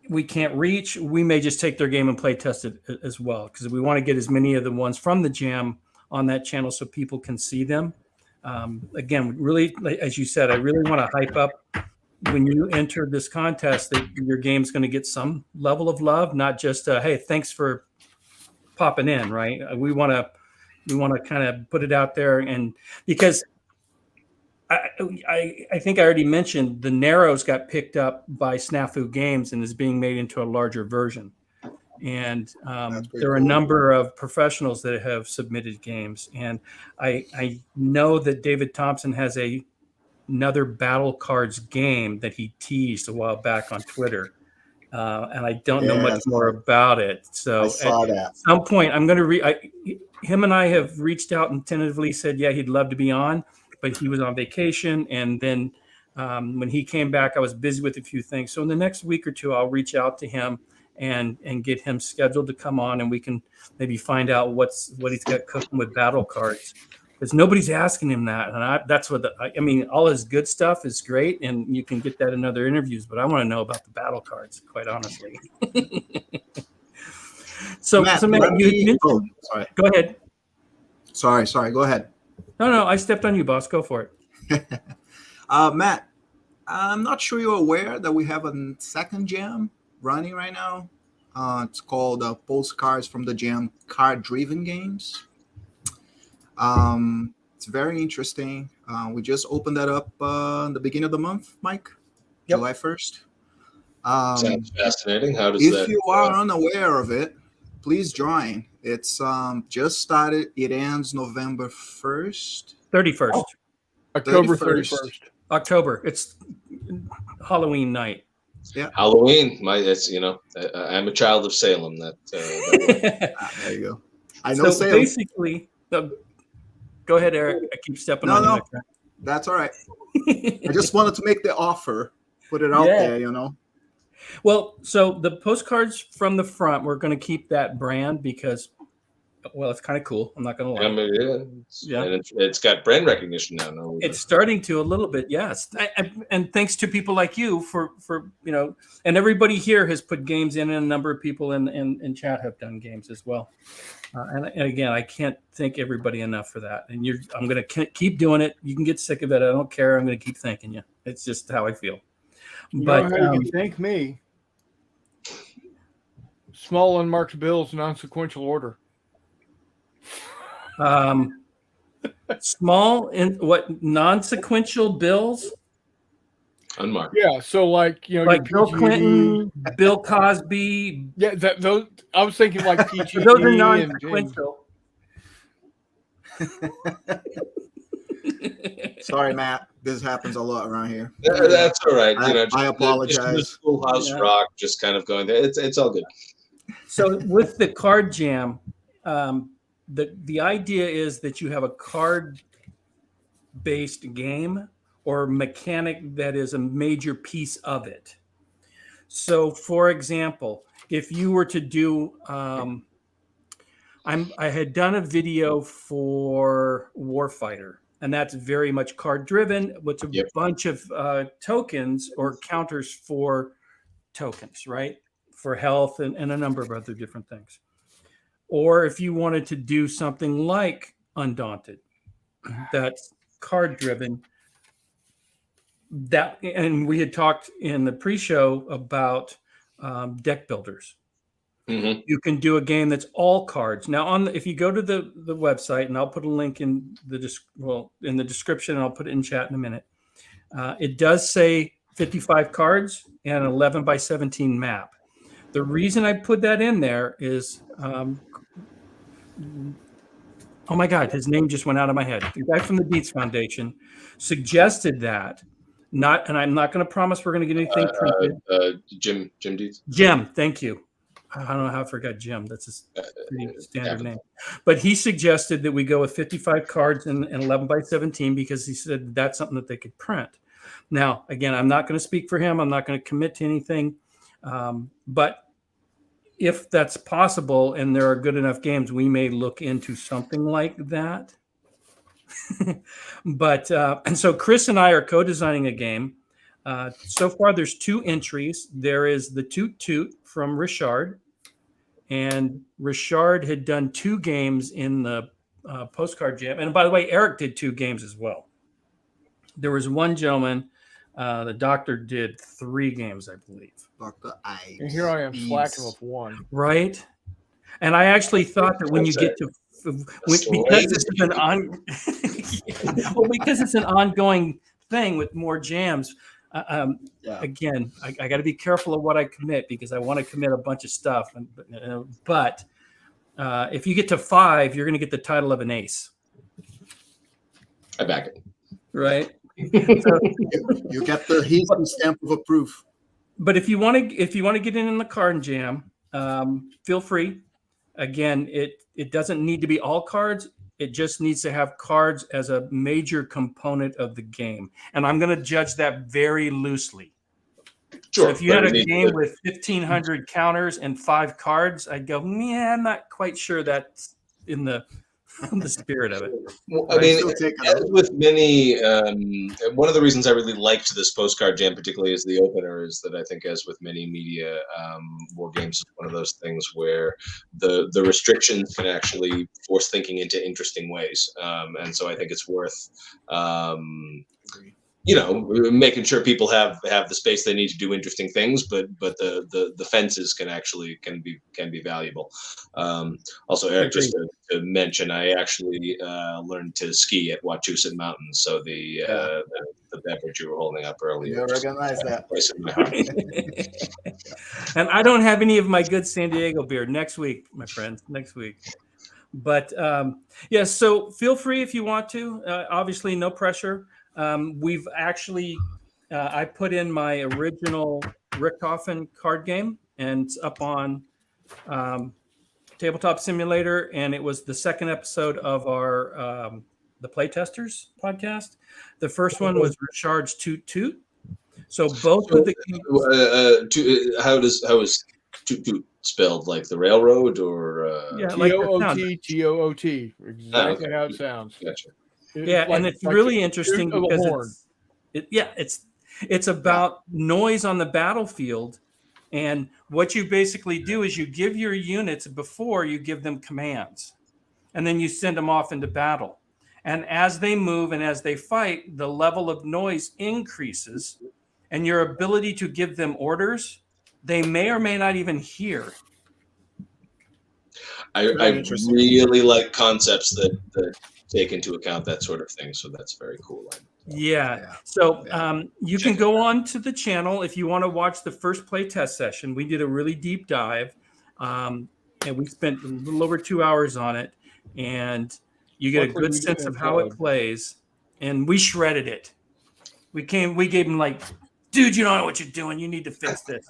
we can't reach, we may just take their game and play test it as well, because we want to get as many of the ones from the jam on that channel so people can see them. Again, really, as you said, I really want to hype up when you enter this contest that your game's going to get some level of love, not just hey, thanks for popping in, right? We want to kind of put it out there, and because I think I already mentioned the Narrows got picked up by Snafu Games and is being made into a larger version. And there are a number of professionals that have submitted games. And I know that David Thompson has another Battle Cards game that he teased a while back on Twitter. And I don't know much more about it. So I saw that. At some point, I'm going to him and I have reached out and tentatively said, yeah, he'd love to be on, but he was on vacation. And then when he came back, I was busy with a few things. So in the next week or two, I'll reach out to him and get him scheduled to come on, and we can maybe find out what he's got cooking with Battle Cards, because nobody's asking him that. And that's what I mean, all his good stuff is great, and you can get that in other interviews, but I want to know about the Battle Cards, quite honestly. So Matt, you sorry. Go ahead. Sorry. Go ahead. No, I stepped on you, boss. Go for it. Matt, I'm not sure you're aware that we have a second jam running right now. It's called Postcards from the Jam Card-Driven Games. It's very interesting. We just opened that up in the beginning of the month, Mike. Yep. July 1st. Sounds fascinating. How does if that? If you are unaware of it, please join. It's just started. It ends November 1st. 31st. Oh. October 31st. October. It's Halloween night. Yeah. Halloween. I'm a child of Salem. That there you go. I know so Salem. Basically, go ahead, Eric. I keep stepping on you. No, that's all right. I just wanted to make the offer, put it out there, Well, so the postcards from the front, we're going to keep that brand because, well, it's kind of cool. I'm not going to lie. And it's got brand recognition now. No, it's starting to a little bit, yes. And thanks to people like you for and everybody here has put games in, and a number of people in chat have done games as well. And again, I can't thank everybody enough for that. And I'm going to keep doing it. You can get sick of it. I don't care. I'm going to keep thanking you. It's just how I feel. You But know how you can thank me. Small unmarked bills, non-sequential order. small in what non-sequential bills Unmarked. Yeah, so like your like Bill PG&E. Clinton, Bill Cosby. Yeah, those. I was thinking like PG&E Those are and non-sequential. Sorry, Matt. This happens a lot around here. That's all right. I apologize. The schoolhouse Yeah. rock, just kind of going there. It's all good. So with the card jam, the idea is that you have a card-based game or mechanic that is a major piece of it. So, for example, if you were to do, I had done a video for Warfighter, and that's very much card-driven with a bunch of tokens or counters for tokens, right? For health and a number of other different things. Or if you wanted to do something like Undaunted, that's card driven. That, and we had talked in the pre-show about deck builders. Mm-hmm. You can do a game that's all cards. Now, if you go to the website, and I'll put a link in the description, and I'll put it in chat in a minute. It does say 55 cards and an 11 by 17 map. The reason I put that in there is, oh my God, his name just went out of my head. The guy from the Dietz Foundation suggested that. And I'm not going to promise we're going to get anything printed. Jim Dietz. Jim, thank you. I don't know how I forgot Jim. That's a pretty standard name. But he suggested that we go with 55 cards and 11 by 17 because he said that's something that they could print. Now, again, I'm not going to speak for him. I'm not going to commit to anything. But if that's possible and there are good enough games, we may look into something like that. But and so Chris and I are co-designing a game. So far, there's 2 entries. There is the Toot Toot from Richard, and Richard had done 2 games in the Postcard Jam. And by the way, Eric did 2 games as well. There was one gentleman, the doctor did 3 games, I believe. Dr. Ives. And here I am slacking with 1. Right. And I actually thought that when you get to because this is an because it's an ongoing thing with more jams. Again, I got to be careful of what I commit because I want to commit a bunch of stuff. But if you get to 5, you're going to get the title of an ace. I back it. Right. So, you get the Heaton stamp of approval. But if you want to get in the card jam, feel free. Again, it doesn't need to be all cards. It just needs to have cards as a major component of the game. And I'm going to judge that very loosely. Sure. So if you had a game with 1,500 counters and 5 cards, I'd go, yeah, I'm not quite sure that's in the spirit of it. Well, I mean, as with many, one of the reasons I really liked this Postcard Jam, particularly as the opener, is that I think, as with many media, war games is one of those things where the restrictions can actually force thinking into interesting ways, and so I think it's worth. Making sure people have the space they need to do interesting things, but the fences can be valuable. Also, Eric, just to mention, I actually learned to ski at Wachusett Mountains, so the beverage you were holding up earlier. You recognize that. Place in my heart. And I don't have any of my good San Diego beer next week, my friends. Next week. But yes, so feel free if you want to. Obviously, no pressure. We've actually, I put in my original Richthofen card game, and it's up on Tabletop Simulator, and it was the second episode of our the Playtesters podcast. The first one was Richard's Toot Toot. So both of the how is Toot Toot spelled, like the railroad, or Toot, exactly how it sounds. Gotcha. And it's really interesting because it's about noise on the battlefield, and what you basically do is you give your units before you give them commands, and then you send them off into battle. And as they move and as they fight, the level of noise increases, and your ability to give them orders, they may or may not even hear. I really like concepts that take into account that sort of thing. So that's very cool. Yeah. So you can go on to the channel if you want to watch the first playtest session. We did a really deep dive, and we spent a little over 2 hours on it, and you get a good sense of how it plays. And we shredded it. We gave him like, dude, you don't know what you're doing. You need to fix this.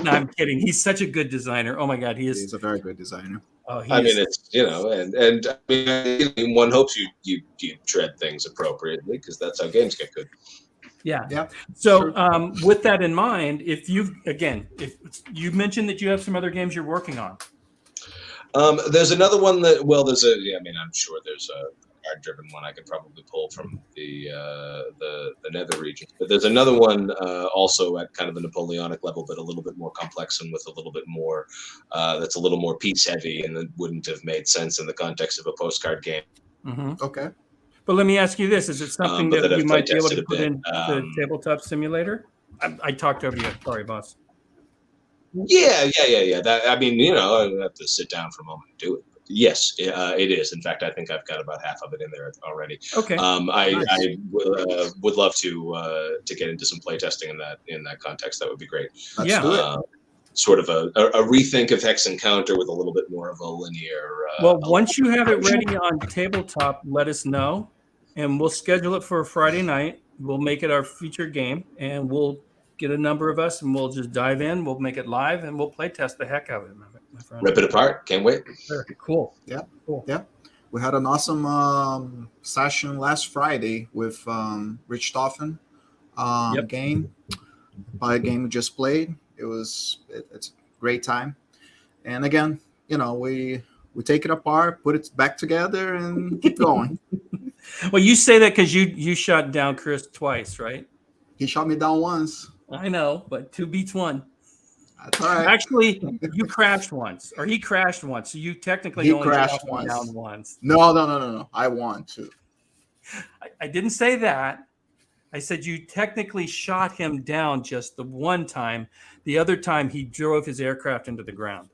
No, I'm kidding. He's such a good designer. Oh my God, he's a very good designer. Oh, I mean, it's, you know, and I mean, one hopes you shred things appropriately, because that's how games get good. Yeah. So with that in mind, if you mentioned that you have some other games you're working on. There's another one that, I'm sure there's a card-driven one I could probably pull from the nether region. But there's another one also at kind of the Napoleonic level, but a little bit more complex and with a little bit more that's a little more piece-heavy, and that wouldn't have made sense in the context of a postcard game. Mm-hmm. Okay. But let me ask you this: is it something that we might be able to put in the tabletop simulator? I talked over you. Sorry, boss. Yeah. That, I mean, you know, I have to sit down for a moment and do it. Yes, it is. In fact, I think I've got about half of it in there already. Okay. I would love to get into some playtesting in that context. That would be great. Let's do it. Sort of a rethink of Hex Encounter with a little bit more of a linear. Well, once you have it ready on tabletop, let us know, and we'll schedule it for a Friday night. We'll make it our featured game, and we'll get a number of us, and we'll just dive in. We'll make it live, and we'll play test the heck out of it, my friend. Rip it apart. Can't wait. Cool. Yeah. Cool. Yeah. We had an awesome session last Friday with Rich Toffen game. By a game we just played. It's a great time. And again, you know, we take it apart, put it back together, and keep going. Well, you say that because you shot down Chris twice, right? He shot me down once. I know, but 2 beats 1. That's all right. Actually, you crashed once, or he crashed once, so you technically only shot him down once. No. I won too. I didn't say that. I said you technically shot him down just the one time. The other time, he drove his aircraft into the ground.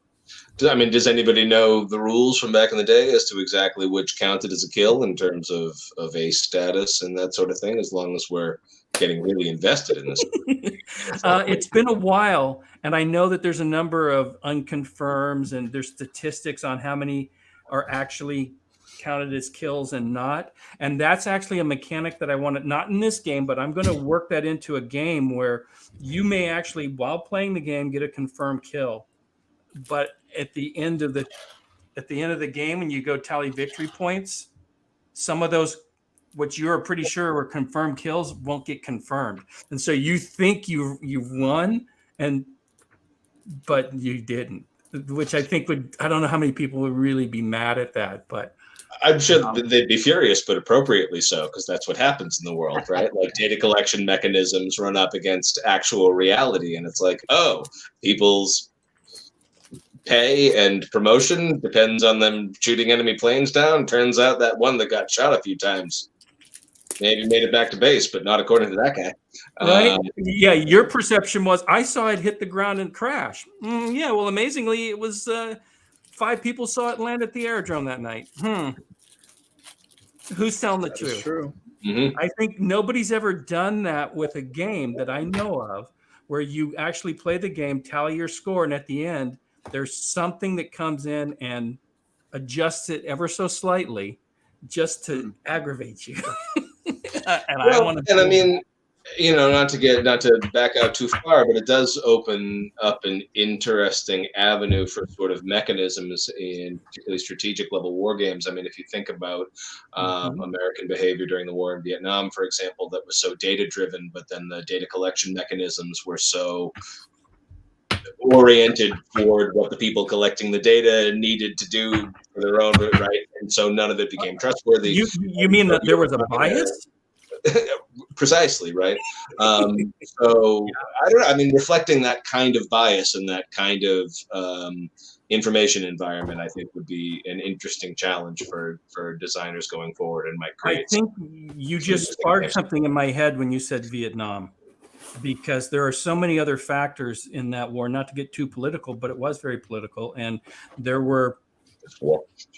I mean, does anybody know the rules from back in the day as to exactly which counted as a kill in terms of ace status and that sort of thing, as long as we're getting really invested in this? It's been a while, and I know that there's a number of unconfirms, and there's statistics on how many are actually counted as kills and not. And that's actually a mechanic that I want to, not in this game, but I'm going to work that into a game where you may actually, while playing the game, get a confirmed kill. But at the end of the game, when you go tally victory points, some of those, what you're pretty sure were confirmed kills, won't get confirmed, and so you think you've won, but you didn't. Which I think I don't know how many people would really be mad at that, but I'm sure they'd be furious, but appropriately so, because that's what happens in the world, right? Like data collection mechanisms run up against actual reality, and it's like, oh, people's pay and promotion depends on them shooting enemy planes down. Turns out that one that got shot a few times maybe made it back to base, but not according to that guy. Right? Yeah, your perception was, I saw it hit the ground and crash. Yeah, well, amazingly, it was 5 people saw it land at the aerodrome that night. Who's telling the truth? True. Mm-hmm. I think nobody's ever done that with a game that I know of, where you actually play the game, tally your score, and at the end, there's something that comes in and adjusts it ever so slightly just to aggravate you. I mean, you know, not to back out too far, but it does open up an interesting avenue for sort of mechanisms in particularly strategic level war games. I mean, if you think about American behavior during the war in Vietnam, for example, that was so data driven, but then the data collection mechanisms were so oriented toward what the people collecting the data needed to do for their own right, and so none of it became trustworthy. You mean that there was a bias? Precisely, right. So I don't know. I mean, reflecting that kind of bias and that kind of information environment, I think, would be an interesting challenge for designers going forward, and might create. I think you just sparked something in my head when you said Vietnam. because there are so many other factors in that war, not to get too political, but it was very political. And there were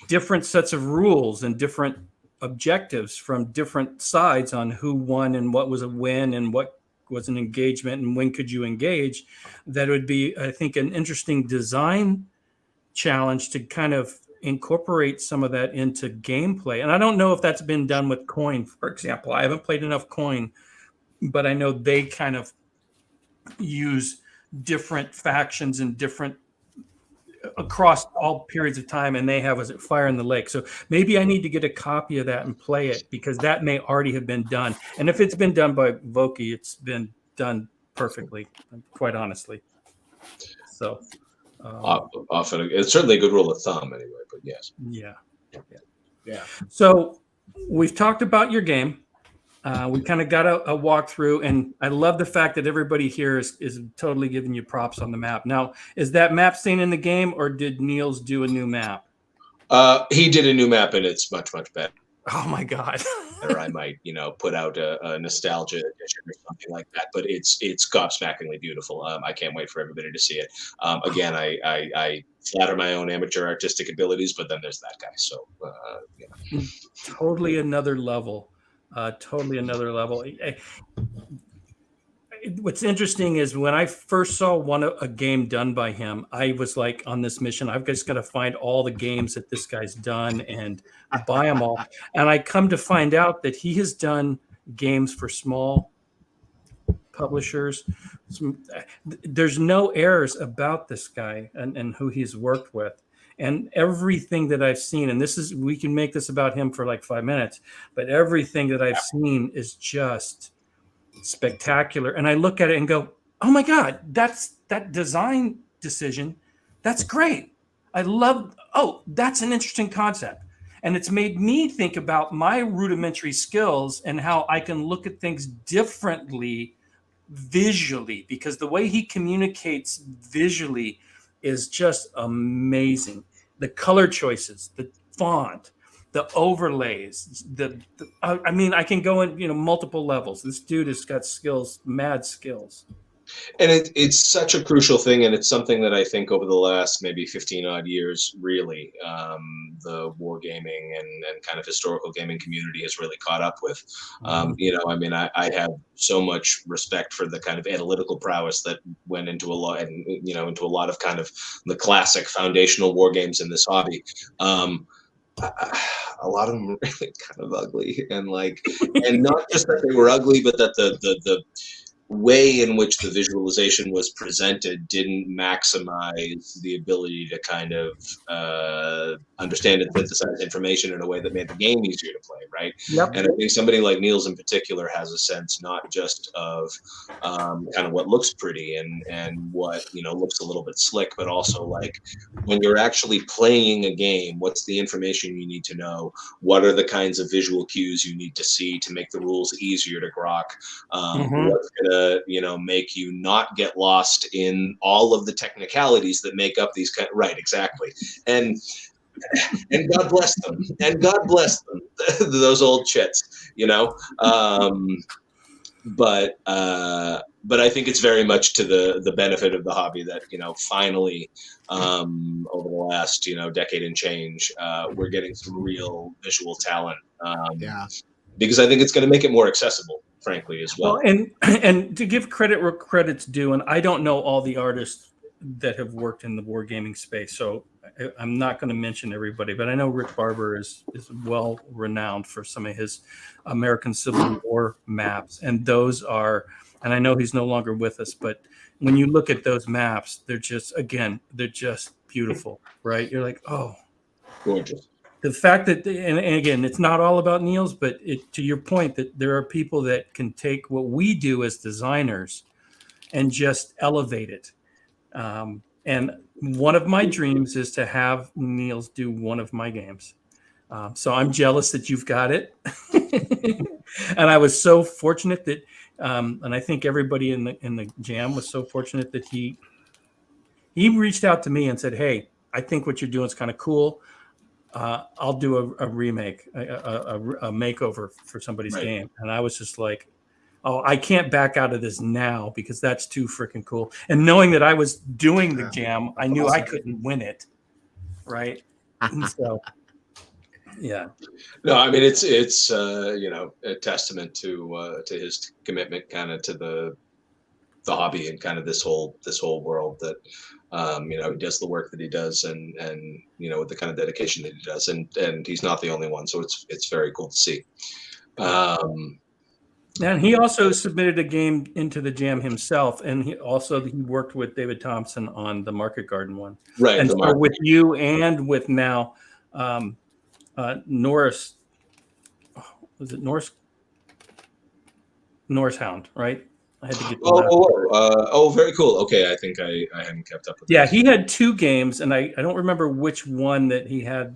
different sets of rules and different objectives from different sides on who won and what was a win and what was an engagement and when could you engage. That would be, I think, an interesting design challenge to kind of incorporate some of that into gameplay. And I don't know if that's been done with Coin, for example. I haven't played enough Coin, but I know they kind of use different factions and different across all periods of time, and they have, was it Fire in the Lake? So maybe I need to get a copy of that and play it, because that may already have been done. And if it's been done by Voki, it's been done perfectly, quite honestly. So often it's certainly a good rule of thumb anyway, but yes. Yeah. So we've talked about your game. We kind of got a walkthrough, and I love the fact that everybody here is totally giving you props on the map. Now, is that map staying in the game, or did Niels do a new map? He did a new map, and it's much, much better. Oh my God. Or I might, put out a nostalgia edition or something like that. But it's gobsmackingly beautiful. I can't wait for everybody to see it. Again, I flatter my own amateur artistic abilities, but then there's that guy. So Totally another level. Totally another level. What's interesting is when I first saw a game done by him, I was like on this mission. I've just got to find all the games that this guy's done and buy them all. And I come to find out that he has done games for small publishers. There's no errors about this guy and who he's worked with. And everything that I've seen, and we can make this about him for like 5 minutes, but everything that I've seen is just spectacular. And I look at it and go, oh my God, that design decision. That's great. That's an interesting concept. And it's made me think about my rudimentary skills and how I can look at things differently visually, because the way he communicates visually is just amazing. The color choices, the font, the overlays, I can go in, multiple levels. This dude has got skills, mad skills. And it's such a crucial thing, and it's something that I think over the last maybe 15 odd years, really, the wargaming and kind of historical gaming community has really caught up with. I have so much respect for the kind of analytical prowess that went into a lot, and into a lot of kind of the classic foundational war games in this hobby. A lot of them were really kind of ugly, and not just that they were ugly, but that the way in which the visualization was presented didn't maximize the ability to kind of understand and synthesize information in a way that made the game easier to play, right? Yep. And I think somebody like Niels in particular has a sense not just of kind of what looks pretty and what looks a little bit slick, but also like when you're actually playing a game, what's the information you need to know? What are the kinds of visual cues you need to see to make the rules easier to grok? What's gonna make you not get lost in all of the technicalities that make up these right, exactly. And God bless them. And God bless them. Those old chits, but I think it's very much to the benefit of the hobby that finally over the last decade and change we're getting some real visual talent. Because I think it's going to make it more accessible, frankly, as well. And to give credit where credit's due, and I don't know all the artists that have worked in the wargaming space, so I'm not going to mention everybody, but I know Rick Barber is well renowned for some of his American Civil War maps, and those are, and I know he's no longer with us, but when you look at those maps, they're just beautiful, right? You're like, oh, gorgeous. The fact that, and again, it's not all about Niels, but to your point that there are people that can take what we do as designers and just elevate it. And one of my dreams is to have Niels do one of my games. So I'm jealous that you've got it. And I was so fortunate that, and I think everybody in the jam was so fortunate that he reached out to me and said, hey, I think what you're doing is kind of cool. I'll do a remake, a makeover for somebody's game. And I was just like, oh, I can't back out of this now because that's too freaking cool. And knowing that I was doing the jam, I knew I couldn't win it, right? And so, yeah. No, I mean it's a testament to his commitment, kind of to the hobby and kind of this whole world that he does the work that he does and with the kind of dedication that he does, and he's not the only one, so it's very cool to see. And he also submitted a game into the jam himself, and he worked with David Thompson on the Market Garden one, right? And so with you and with now Norris, was it Norris Hound, right? I had to get very cool. Okay, I think I hadn't kept up with yeah, this. he had 2 games, and I don't remember which one that he had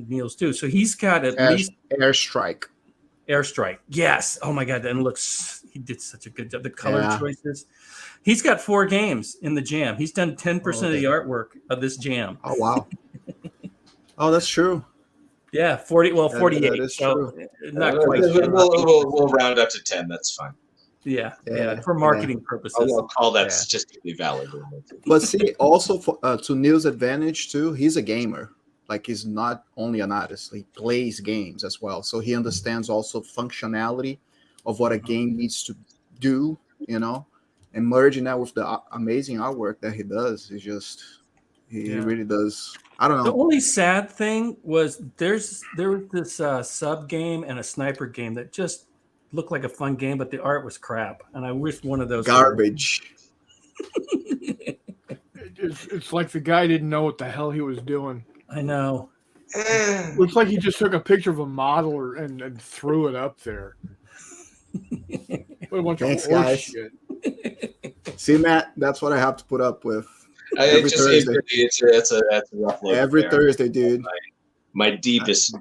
Niels do. So he's got at least Airstrike. Yes. Oh my God, and he did such a good job. The color choices. He's got 4 games in the jam. He's done 10% of the artwork of this jam. Oh wow. Oh, that's true. Yeah, 48. That is so true. not quite. We'll round up to 10. That's fine. Yeah, for marketing purposes. I'll call that statistically valid. But see, also to Neil's advantage too, he's a gamer. Like, he's not only an artist; he plays games as well. So he understands also functionality of what a game needs to do. And merging that with the amazing artwork that he does is just he really does. I don't know. The only sad thing was there was this sub game and a sniper game that just looked like a fun game, but the art was crap, and I wish one of those garbage. It's like the guy didn't know what the hell he was doing. I know. Looks like he just took a picture of a model and threw it up there. What a bunch Thanks, of guys. shit. See, Matt, that's what I have to put up with. Thursday. It's a rough look. Every Thursday, dude. My deepest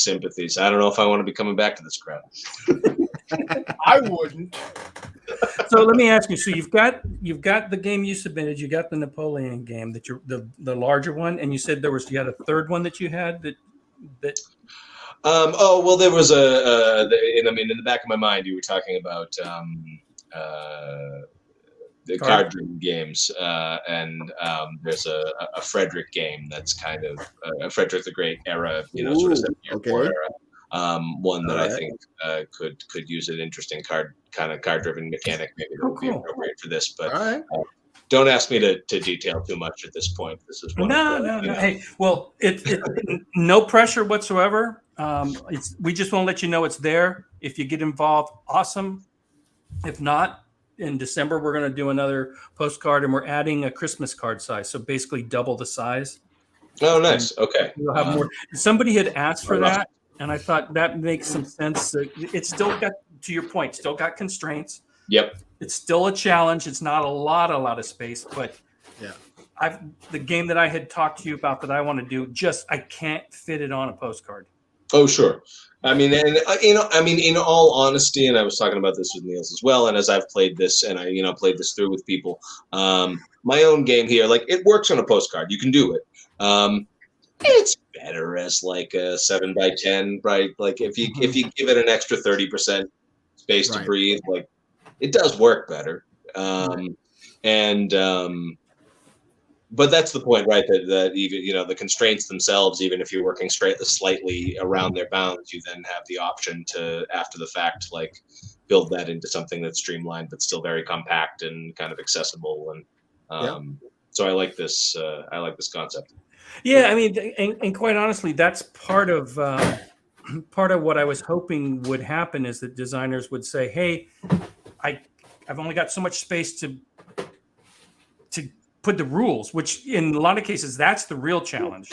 sympathies. I don't know if I want to be coming back to this crowd. I wouldn't. So let me ask you. So you've got the game you submitted. You got the Napoleon game that you're the larger one, and you said you had a third one that you had that. There was in the back of my mind, you were talking about the card-driven games, and there's a Frederick game that's kind of a Frederick the Great era, sort of 7-year war era. One that I think could use an interesting card-driven mechanic, maybe that would be appropriate for this. But don't ask me to detail too much at this point. This is No. Hey, well, it's no pressure whatsoever. We just want to let you know it's there. If you get involved, awesome. If not, in December we're going to do another postcard, and we're adding a Christmas card size, so basically double the size. Oh, nice. Okay. We'll have more. Somebody had asked for that, and I thought that makes some sense. It's still got, to your point, still got constraints. Yep. It's still a challenge. It's not a lot of space, but the game that I had talked to you about that I want to do, I can't fit it on a postcard. Oh, sure. I mean, and in all honesty, and I was talking about this with Niels as well, and as I've played this, and I played this through with people, my own game here, like, it works on a postcard. You can do it. It's better as like a 7x10, right? Like, if you give it an extra 30% space to breathe, like, it does work better. But that's the point, right? That even the constraints themselves, even if you're working slightly around their bounds, you then have the option to, after the fact, like, build that into something that's streamlined but still very compact and kind of accessible. And so I like this. I like this concept. Yeah, I mean, and quite honestly, that's part of what I was hoping would happen, is that designers would say, "Hey, I've only got so much space to put the rules," which in a lot of cases, that's the real challenge,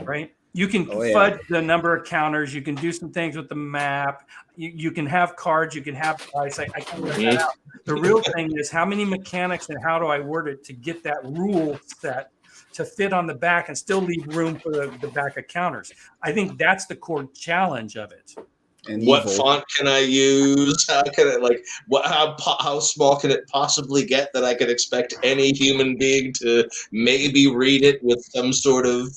right? You can fudge the number of counters. You can do some things with the map. You can have cards. You can have dice. I can work that out. The real thing is, how many mechanics and how do I word it to get that rule set to fit on the back and still leave room for the back of counters? I think that's the core challenge of it. And what font can I use? How can I how small can it possibly get that I could expect any human being to maybe read it with some sort of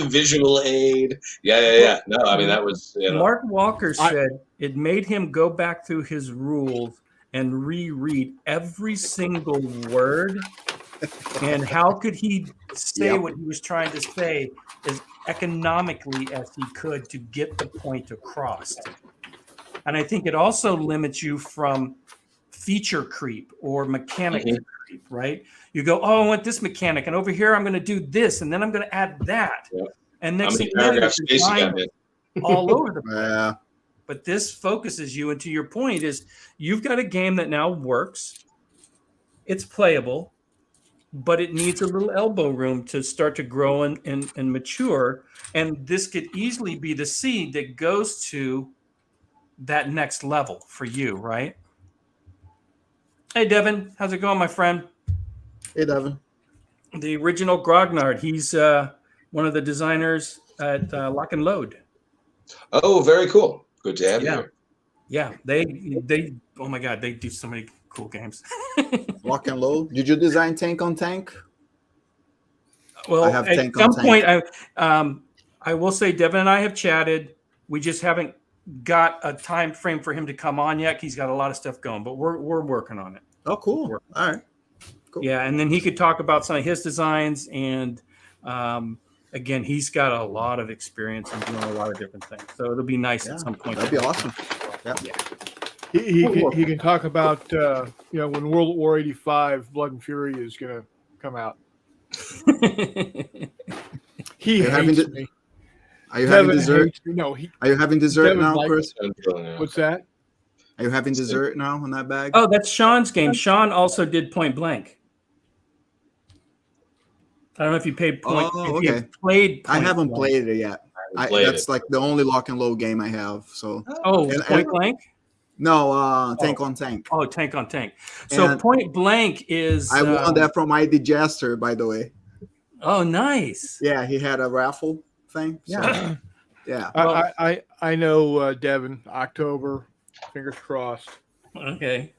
visual aid? Yeah. No, I mean, that was Mark Walker said it made him go back through his rules and reread every single word. And how could he say what he was trying to say as economically as he could to get the point across? And I think it also limits you from feature creep or mechanic creep, right? You go, oh, I want this mechanic, and over here I'm going to do this, and then I'm going to add that. Yep. And next How thing many you know, paragraph space you got in? all over the place. Yeah. But this focuses you, and to your point is you've got a game that now works. It's playable, but it needs a little elbow room to start to grow and mature. And this could easily be the seed that goes to that next level for you, right? Hey, Devin, how's it going, my friend? Hey, Devin. The original Grognard. He's one of the designers at Lock and Load. Oh, very cool. Good to have you here. Yeah, they oh my God, they do so many cool games. Lock and Load. Did you design Tank on Tank? Well, I have at Tank some on point, Tank. I will say Devin and I have chatted. We just haven't got a time frame for him to come on yet. He's got a lot of stuff going, but we're working on it. Oh, cool. All right. Cool. Yeah, and then he could talk about some of his designs. And again, he's got a lot of experience in doing a lot of different things. So it'll be nice at some point. That'd be awesome. Yeah. He can talk about when World War 85 Blood and Fury is going to come out. He hates me. Are you having dessert? No, are you having dessert Devin now, likes Chris? What's that? Are you having dessert now on that bag? Oh, that's Sean's game. Sean also did Point Blank. I don't know if you played Point. Oh, if you okay. Played. I haven't Blank. played it yet. That's like the only Lock and Load game I have. So. Oh, Point Blank. No, Tank on Tank. Oh, Tank on Tank. So And Point Blank is. I won that from ID Jester, by the way. Oh, nice. Yeah, he had a raffle thing. So, Yeah. yeah. I know Devin. October, fingers crossed. Okay.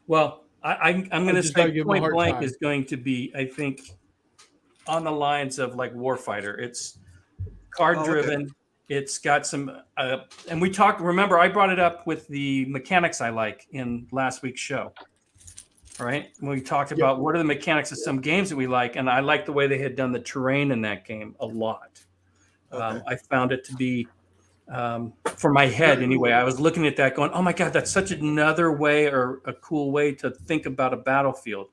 Well, I'm going to say Point Blank is going to be, I think, on the lines of like Warfighter. It's card driven. Okay. It's got some, and we talked. Remember, I brought it up with the mechanics I like in last week's show. All right, we talked about what are the mechanics of some games that we like, and I like the way they had done the terrain in that game a lot. Okay. I found it to be, for my head anyway, I was looking at that going, oh my God, that's such another way or a cool way to think about a battlefield.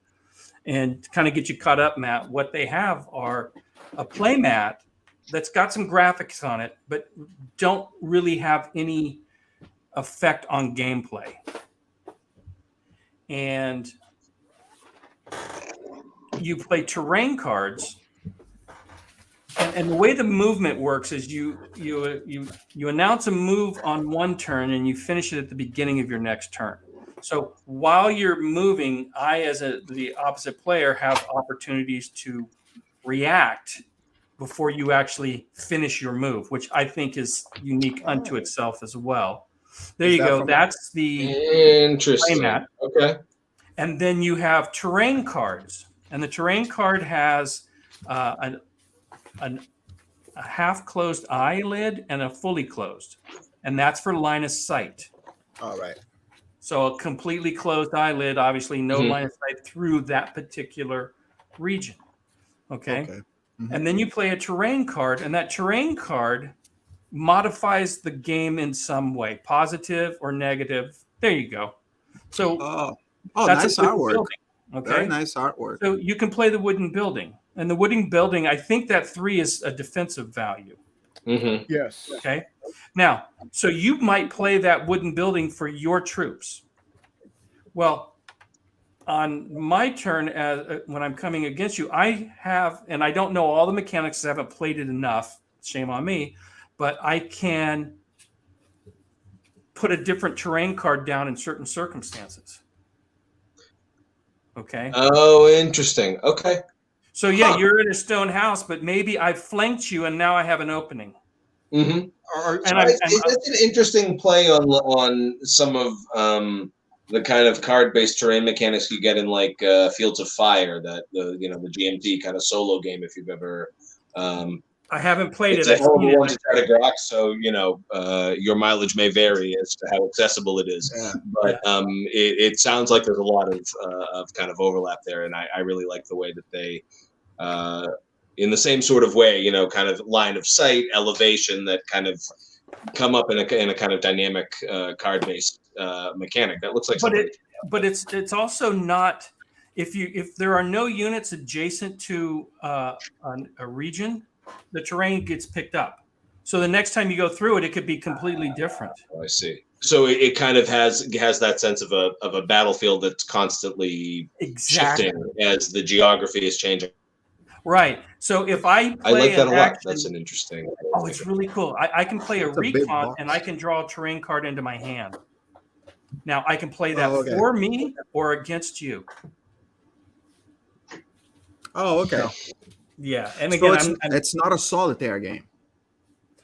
And to kind of get you caught up, Matt, what they have are a play mat that's got some graphics on it, but don't really have any effect on gameplay. And you play terrain cards, and the way the movement works is you announce a move on one turn and you finish it at the beginning of your next turn. So while you're moving, I, as the opposite player, have opportunities to react before you actually finish your move, which I think is unique unto itself as well. There you go. That's the interesting playmat. Okay. And then you have terrain cards, and the terrain card has a half-closed eyelid and a fully closed, and that's for line of sight. All right. So a completely closed eyelid, obviously no line of sight through that particular region. Okay. Mm-hmm. And then you play a terrain card, and that terrain card modifies the game in some way, positive or negative. There you go. So that's nice artwork. Building, okay. Very nice artwork. So you can play the wooden building, and the wooden building, I think that 3 is a defensive value. Mm-hmm. Yes. Okay. Now, so you might play that wooden building for your troops. Well, on my turn, when I'm coming against you, I have, and I don't know all the mechanics, I haven't played it enough, shame on me, but I can put a different terrain card down in certain circumstances. Okay. Oh, interesting. Okay. So yeah, you're in a stone house, but maybe I flanked you and now I have an opening. Mm-hmm. It's an interesting play on some of the kind of card-based terrain mechanics you get in like Fields of Fire, that the GMT kind of solo game, if you've ever I haven't played It's it. a I've hell of a seen it. one to try to grok, so your mileage may vary as to how accessible it is. Yeah. But it sounds like there's a lot of kind of overlap there, and I really like the way that they, in the same sort of way, kind of line of sight, elevation that kind of come up in a kind of dynamic card-based mechanic that looks like something. But it's also not if there are no units adjacent to a region, the terrain gets picked up. So the next time you go through it, it could be completely different. I see. So it kind of has that sense of a battlefield that's constantly shifting as the geography is changing. Right. So if I play like that a lot. action, That's an interesting. Oh, it's really cool. I can play a It's a big recon box. and I can draw a terrain card into my hand. Now I can play that okay. for me or against you. Oh, okay. Yeah, and So again, it's not a solitaire game.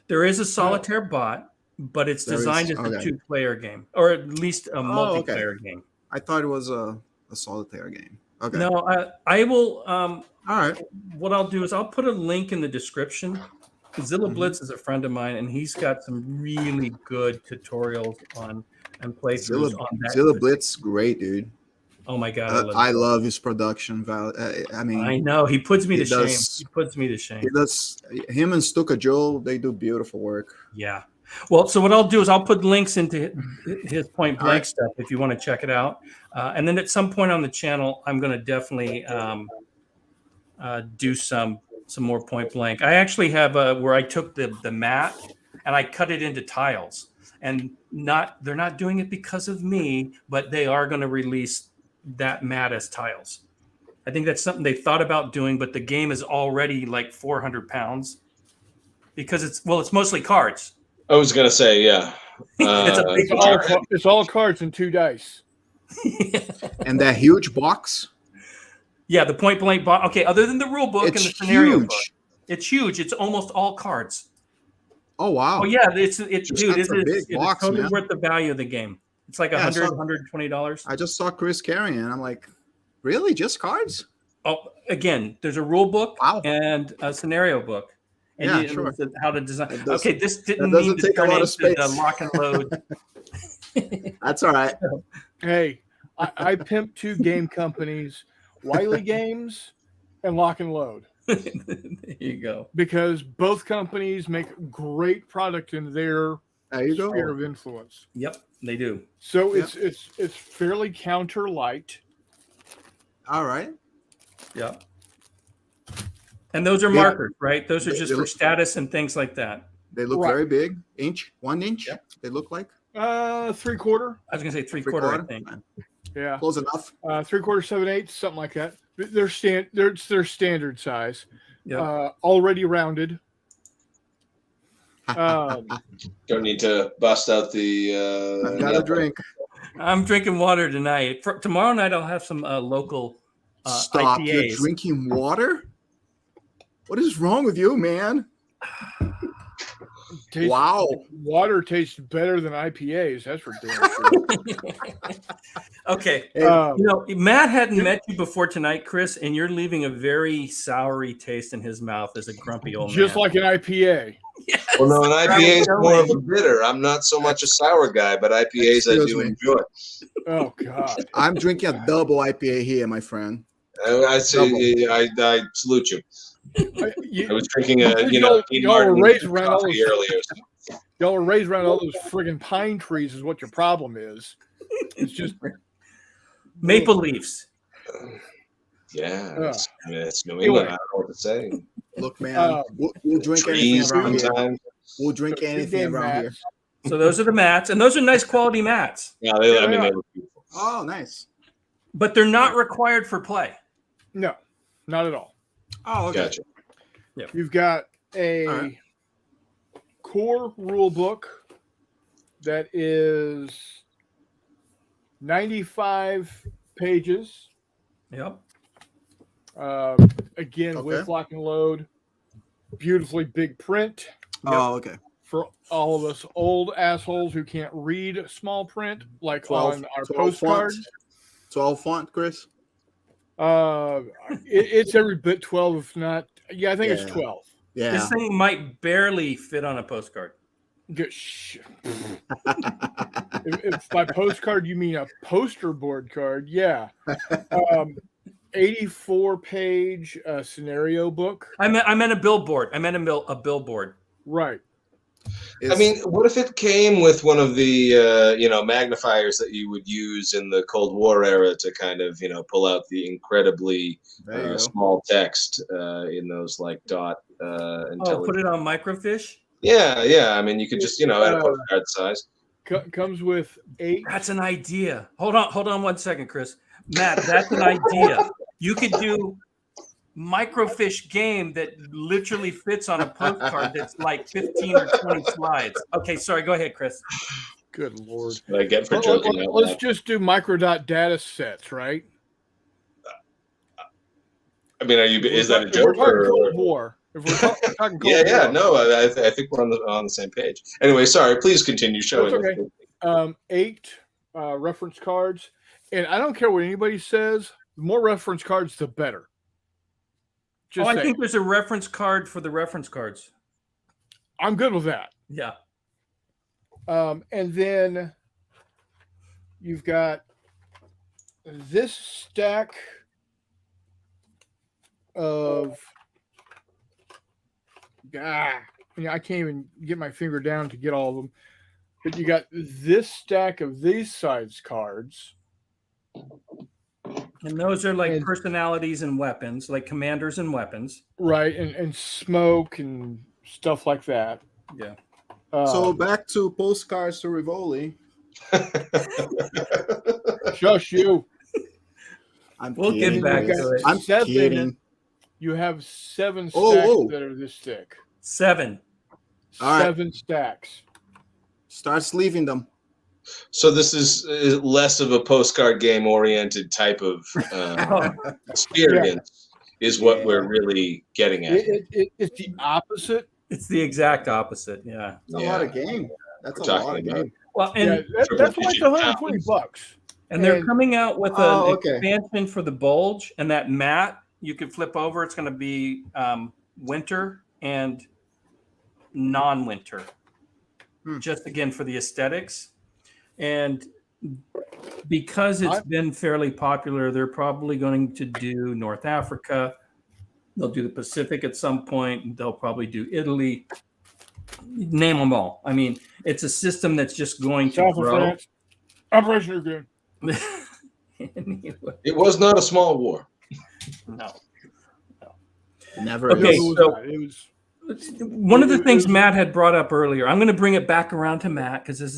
there is a solitaire bot, but it's designed as a 2-player game, or at least a multiplayer game. I thought it was a solitaire game. Okay. No, I will. All right. What I'll do is I'll put a link in the description. Zilla Blitz is a friend of mine, and he's got some really good tutorials on and playthroughs on that. Zilla Blitz, great dude. Oh my god, I love his production value. I mean, I know he puts me to shame. He puts me to shame. He does. Him and Stuka Joe, they do beautiful work. Yeah. Well, so what I'll do is I'll put links into his Point Blank stuff if you want to check it out. And then at some point on the channel, I'm going to definitely do some more Point Blank. I actually have where I took the mat and I cut it into tiles. And they're not doing it because of me, but they are going to release that mat as tiles. I think that's something they thought about doing, but the game is already like 400 pounds because it's mostly cards. I was gonna say, yeah. It's all cards and 2 dice. And that huge box. Yeah, the Point Blank box. Okay, other than the rule book and the scenario huge. book, it's huge. It's almost all cards. Oh wow! Oh yeah, it's totally man. worth the value of the game. It's like $120. I just saw Chris carrying, and I'm like, really, just cards? Oh, again, there's a rule book and a scenario book. And sure. How to design. Okay, this doesn't take a lot of space. The lock and load. That's all right. Hey, I pimp 2 game companies, Wiley Games and Lock and Load. There you go. Because both companies make great product in their sphere of influence. Yep, they do. So it's fairly counter light. All right. Yeah. And those are markers, right? Those are just for status and things like that. They look very big. 1 inch. Yep. They look like 3/4. I was gonna say 3/4. I think. Yeah, close enough. 3/4, 7/8, something like that. They're their standard size. Yep. Already rounded. Don't need to bust out the. I've got a drink. I'm drinking water tonight. Tomorrow night, I'll have some local Stop! IPAs. You're drinking water? What is wrong with you, man? Wow. Water tastes better than IPAs. That's for damn sure. Okay. Matt hadn't met you before tonight, Chris, and you're leaving a very soury taste in his mouth as a grumpy old man. Just like an IPA. Yes. Well, no, an IPA is more of a bitter. I'm not so much a sour guy, but IPAs I do enjoy. Oh, God. I'm drinking a double IPA here, my friend. I say, I salute you. I was drinking y'all were raised around all those, earlier. Y'all were raised around all those friggin' pine trees is what your problem is. It's just maple leaves. Yeah, it's New England. I don't know what to say. Look, man, we'll drink anything around here. We'll drink anything around here. So those are the mats, and those are nice quality mats. Yeah, they look beautiful. Oh, nice. But they're not required for play. No, not at all. Oh, okay. Gotcha. Yep. You've got a core rule book that is 95 pages. Yep. Again, with lock and load, beautifully big print. Oh, okay. For all of us old assholes who can't read small print, like on our postcards. 12 font, Chris? It's every bit 12, if not. Yeah, I think it's 12. Yeah. This thing might barely fit on a postcard. If by postcard you mean a poster board card, yeah. 84-page scenario book. I meant a billboard. I meant a billboard. Right. I mean, what if it came with one of the magnifiers that you would use in the Cold War era to kind of pull out the incredibly small text in those like dot put it on microfiche. Yeah. I mean, you could just add a postcard size. Comes with 8. That's an idea. Hold on 1 second, Chris. Matt, that's an idea. You could do microfiche game that literally fits on a postcard that's like 15 or 20 slides. Okay, sorry. Go ahead, Chris. Good Lord. What I get for joking out Let's loud. just do microdot data sets, right? I mean, is that a joke? We're talking Cold War. If we're talking Cold War. Yeah. No, I think we're on the same page. Anyway, sorry. Please continue showing. That's okay. 8 reference cards, and I don't care what anybody says. The more reference cards, the better. I think there's a reference card for the reference cards. I'm good with that. Yeah. And then you've got this stack of I can't even get my finger down to get all of them. But you got this stack of these size cards. And those are like personalities and weapons, like commanders and weapons. Right, and smoke and stuff like that. Yeah. So back to Postcards to Rivoli. Shush you. We'll get back to it. I'm kidding. You have 7 stacks that are this thick. 7. All right. 7 stacks. Start sleeving them. So this is less of a postcard game oriented type of experience is what we're really getting at. It's the opposite. It's the exact opposite. Yeah. That's a lot of game. That's a lot of game. Well, and that's why it's $120. And they're coming out with an expansion for the bulge, and that mat you can flip over. It's going to be winter and non-winter, just again for the aesthetics. And because it's been fairly popular, they're probably going to do North Africa. They'll do the Pacific at some point. They'll probably do Italy. Name them all. I mean, it's a system that's just going to grow. France. Operation Again. Anyway. It was not a small war. No. Never. Okay, so it was. One of the things Matt had brought up earlier, I'm going to bring it back around to Matt because this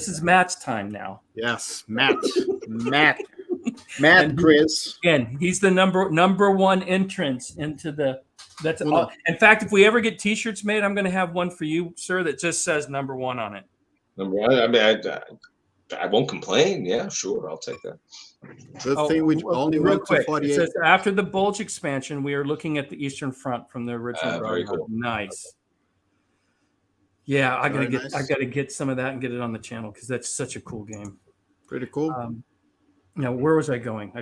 is Matt's time now. Yes, Matt, Chris. Again, he's the number one entrance into the. That's all. In fact, if we ever get T-shirts made, I'm going to have one for you, sir, that just says number 1 on it. Number 1. I mean, I won't complain. Yeah, sure, I'll take that. The thing we only went to 48. It says after the bulge expansion, we are looking at the Eastern Front from the original. Very cool. Nice. Yeah, I gotta get some of that and get it on the channel because that's such a cool game. Pretty cool. Now, where was I going?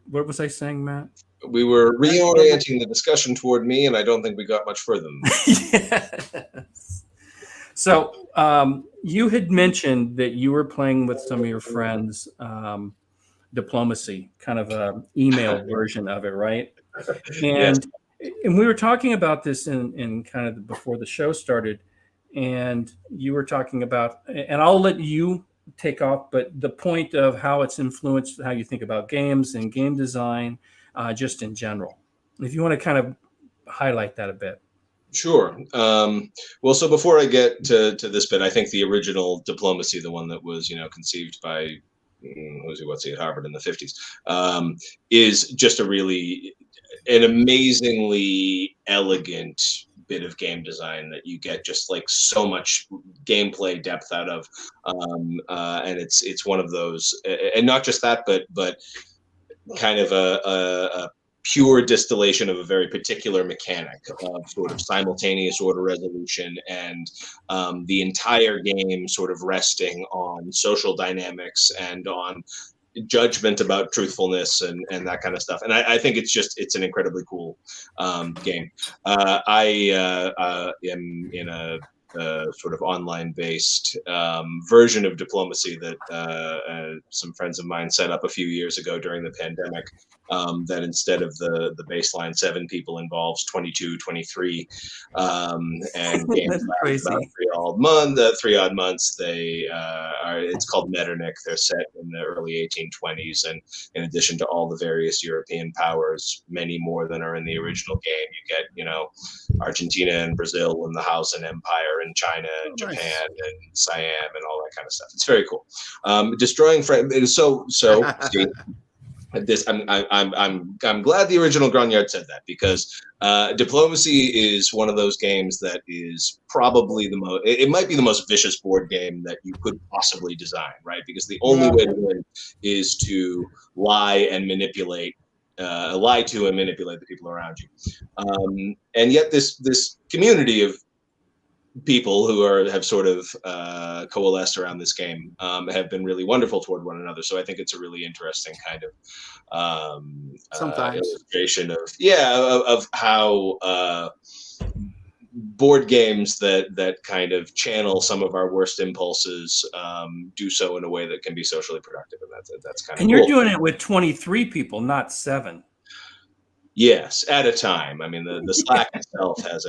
What was I saying, Matt? We were reorienting the discussion toward me, and I don't think we got much further than that. Yes. So you had mentioned that you were playing with some of your friends. Diplomacy, kind of a email version of it, right? And and we were talking about this in kind of before the show started, and you were talking about, and I'll let you take off, but the point of how it's influenced how you think about games and game design, just in general. If you want to kind of highlight that a bit. Sure. Well, so before I get to this bit, I think the original Diplomacy, the one that was conceived by at Harvard in the 50s, is just an amazingly elegant bit of game design that you get just like so much gameplay depth out of, and it's one of those, and not just that, but kind of a pure distillation of a very particular mechanic of sort of simultaneous order resolution, and the entire game sort of resting on social dynamics and on judgment about truthfulness and that kind of stuff. And I think it's an incredibly cool game. I am in a sort of online-based version of diplomacy that some friends of mine set up a few years ago during the pandemic. That instead of the baseline 7 people involves 22, 23, and games last about 3 odd months. It's called Metternich. They're set in the early 1820s, and in addition to all the various European powers, many more than are in the original game, you get Argentina and Brazil and the Hausa Empire and China and Japan and Siam and all that kind of stuff. It's very cool. Destroying so. See, this I'm glad the original Grognard said that, because diplomacy is one of those games that is probably it might be the most vicious board game that you could possibly design, right? Because the only way to win is to lie to and manipulate the people around you. And yet this community of people who have sort of coalesced around this game have been really wonderful toward one another. So I think it's a really interesting kind of illustration of how board games that kind of channel some of our worst impulses do so in a way that can be socially productive, and that's kind of. And you're doing it with 23 people, not 7. Yes, at a time. I mean, the Slack itself has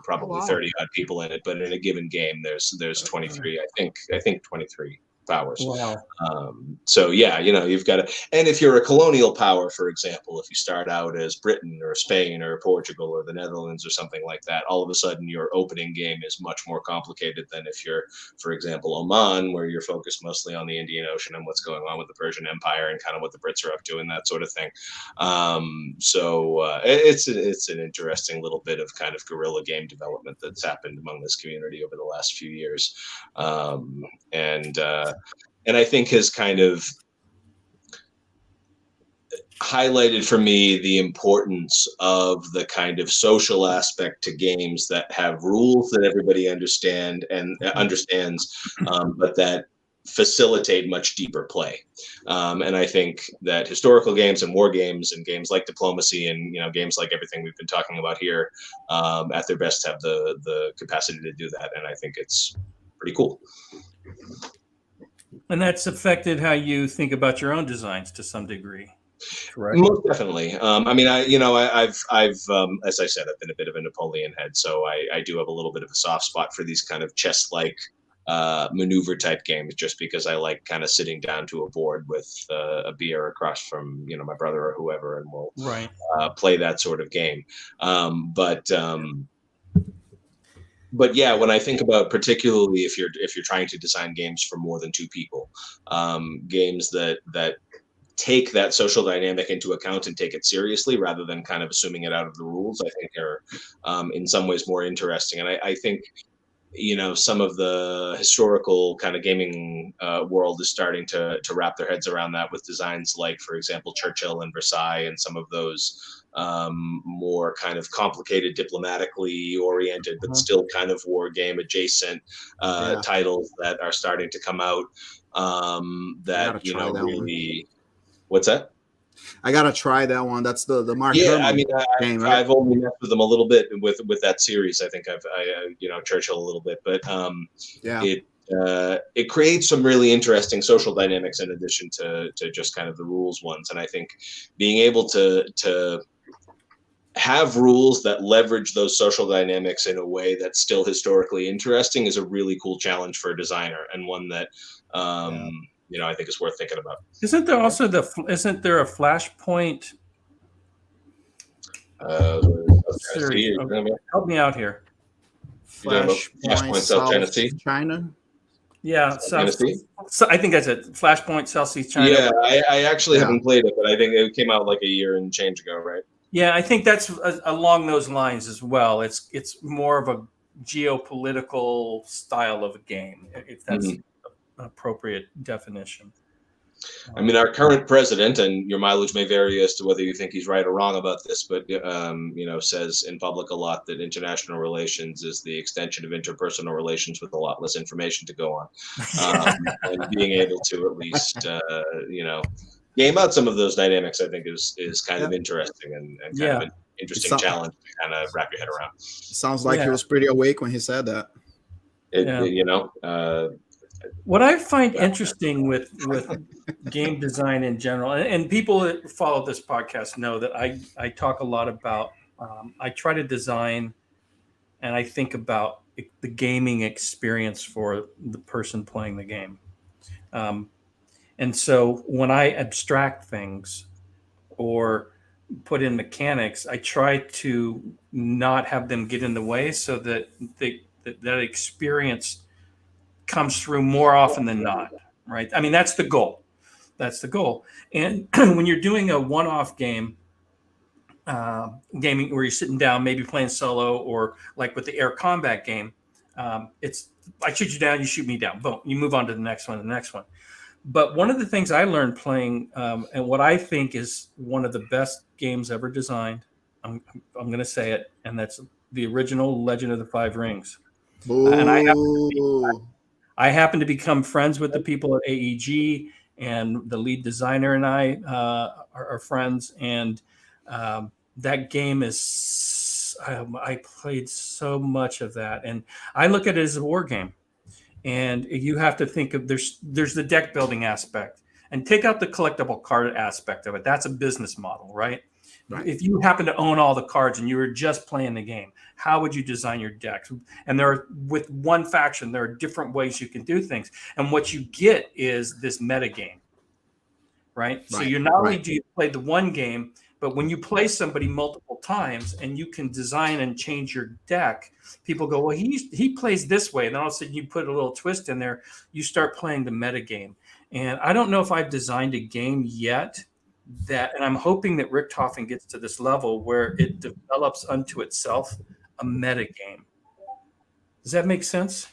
probably 30 odd people in it, but in a given game, there's 23. I think 23 powers. Wow. So yeah, you've got to, and if you're a colonial power, for example, if you start out as Britain or Spain or Portugal or the Netherlands or something like that, all of a sudden your opening game is much more complicated than if you're, for example, Oman, where you're focused mostly on the Indian Ocean and what's going on with the Persian Empire and kind of what the Brits are up to and that sort of thing. It's an interesting little bit of kind of guerrilla game development that's happened among this community over the last few years. And I think has kind of highlighted for me the importance of the kind of social aspect to games that have rules that everybody understands, but that facilitate much deeper play. And I think that historical games and war games and games like diplomacy and games like everything we've been talking about here, at their best have the capacity to do that. And I think it's pretty cool. And that's affected how you think about your own designs to some degree. Correct. Most definitely. I mean, I've as I said, I've been a bit of a Napoleon head, so I do have a little bit of a soft spot for these kind of chess-like maneuver type games, just because I like kind of sitting down to a board with a beer across from my brother or whoever, and we'll play that sort of game. But yeah, when I think about, particularly if you're trying to design games for more than 2 people, games that take that social dynamic into account and take it seriously rather than kind of assuming it out of the rules, I think are in some ways more interesting. And I think some of the historical kind of gaming world is starting to wrap their heads around that with designs like, for example, Churchill and Versailles and some of those more kind of complicated, diplomatically oriented, but still kind of war game adjacent titles that are starting to come out. Really. What's that? I gotta try that one. That's the Mark. Yeah, Herman I mean, game, right? I've only messed with them a little bit with that series. I think I've Churchill a little bit, but it creates some really interesting social dynamics in addition to just kind of the rules ones. And I think being able to have rules that leverage those social dynamics in a way that's still historically interesting is a really cool challenge for a designer, and one that I think is worth thinking about. Isn't there also isn't there a Flashpoint series? Help me out here. Flashpoint South China. Yeah, I think that's it. Flashpoint Southeast China. Yeah, I actually haven't played it, but I think it came out like a year and change ago, right? Yeah, I think that's along those lines as well. It's more of a geopolitical style of a game, if that's an appropriate definition. I mean, our current president, and your mileage may vary as to whether you think he's right or wrong about this, but says in public a lot that international relations is the extension of interpersonal relations with a lot less information to go on, and being able to at least game out some of those dynamics, I think is kind of interesting and kind of an interesting challenge to kind of wrap your head around. Sounds like he was pretty awake when he said that. What I find interesting with game design in general, and people that follow this podcast know that I talk a lot about, I try to design and I think about the gaming experience for the person playing the game. And so when I abstract things or put in mechanics, I try to not have them get in the way so that that experience comes through more often than not, right? I mean, that's the goal. That's the goal. And when you're doing a one-off gaming where you're sitting down, maybe playing solo, or like with the air combat game, it's I shoot you down, you shoot me down, boom, you move on to the next one. But one of the things I learned playing, and what I think is one of the best games ever designed, I'm going to say it, and that's the original Legend of the Five Rings. And I happen to become friends with the people at AEG, and the lead designer and I are friends. And that game is, I played so much of that. And I look at it as a war game. And you have to think of, there's the deck building aspect, and take out the collectible card aspect of it. That's a business model, right? If you happen to own all the cards and you were just playing the game, how would you design your decks? And with one faction, there are different ways you can do things. And what you get is this meta game, right? So you're not only do you play the one game, but when you play somebody multiple times and you can design and change your deck, people go, well, he plays this way. And then all of a sudden you put a little twist in there, you start playing the meta game. And I don't know if I've designed a game yet and I'm hoping that Richtofen gets to this level where it develops unto itself a meta game. Does that make sense?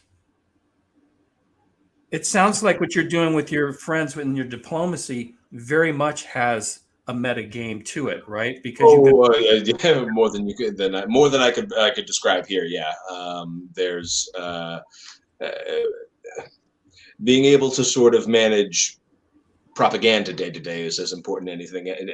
It sounds like what you're doing with your friends in your diplomacy very much has a meta game to it, right? Because more than you could, more than I could describe here. Yeah, there's being able to sort of manage propaganda day to day is as important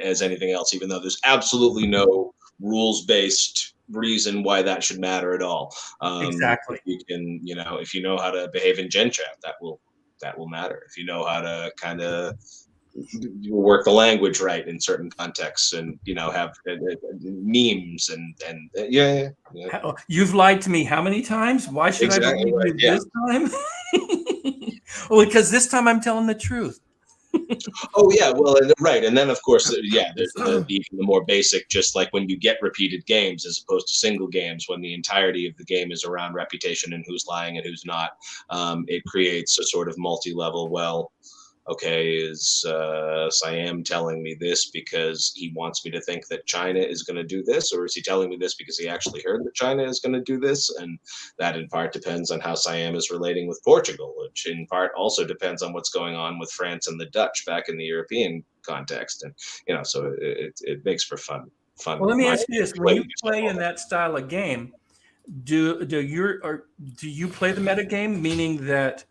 as anything else, even though there's absolutely no rules-based reason why that should matter at all. Exactly. You can, if you know how to behave in Gen Chat, that will matter. If you know how to kind of work the language right in certain contexts, and have memes and yeah. You've lied to me how many times? Why should I believe you this time? Well, because this time I'm telling the truth. Oh yeah, well, right, and then of course, there's the more basic, just like when you get repeated games as opposed to single games, when the entirety of the game is around reputation and who's lying and who's not. It creates a sort of multi-level. Well, okay, is Siam telling me this because he wants me to think that China is going to do this, or is he telling me this because he actually heard that China is going to do this? And that in part depends on how Siam is relating with Portugal, which in part also depends on what's going on with France and the Dutch back in the European context. And so it makes for fun. Well, let me ask you this: when you play in that style of game, do you play the meta game, meaning that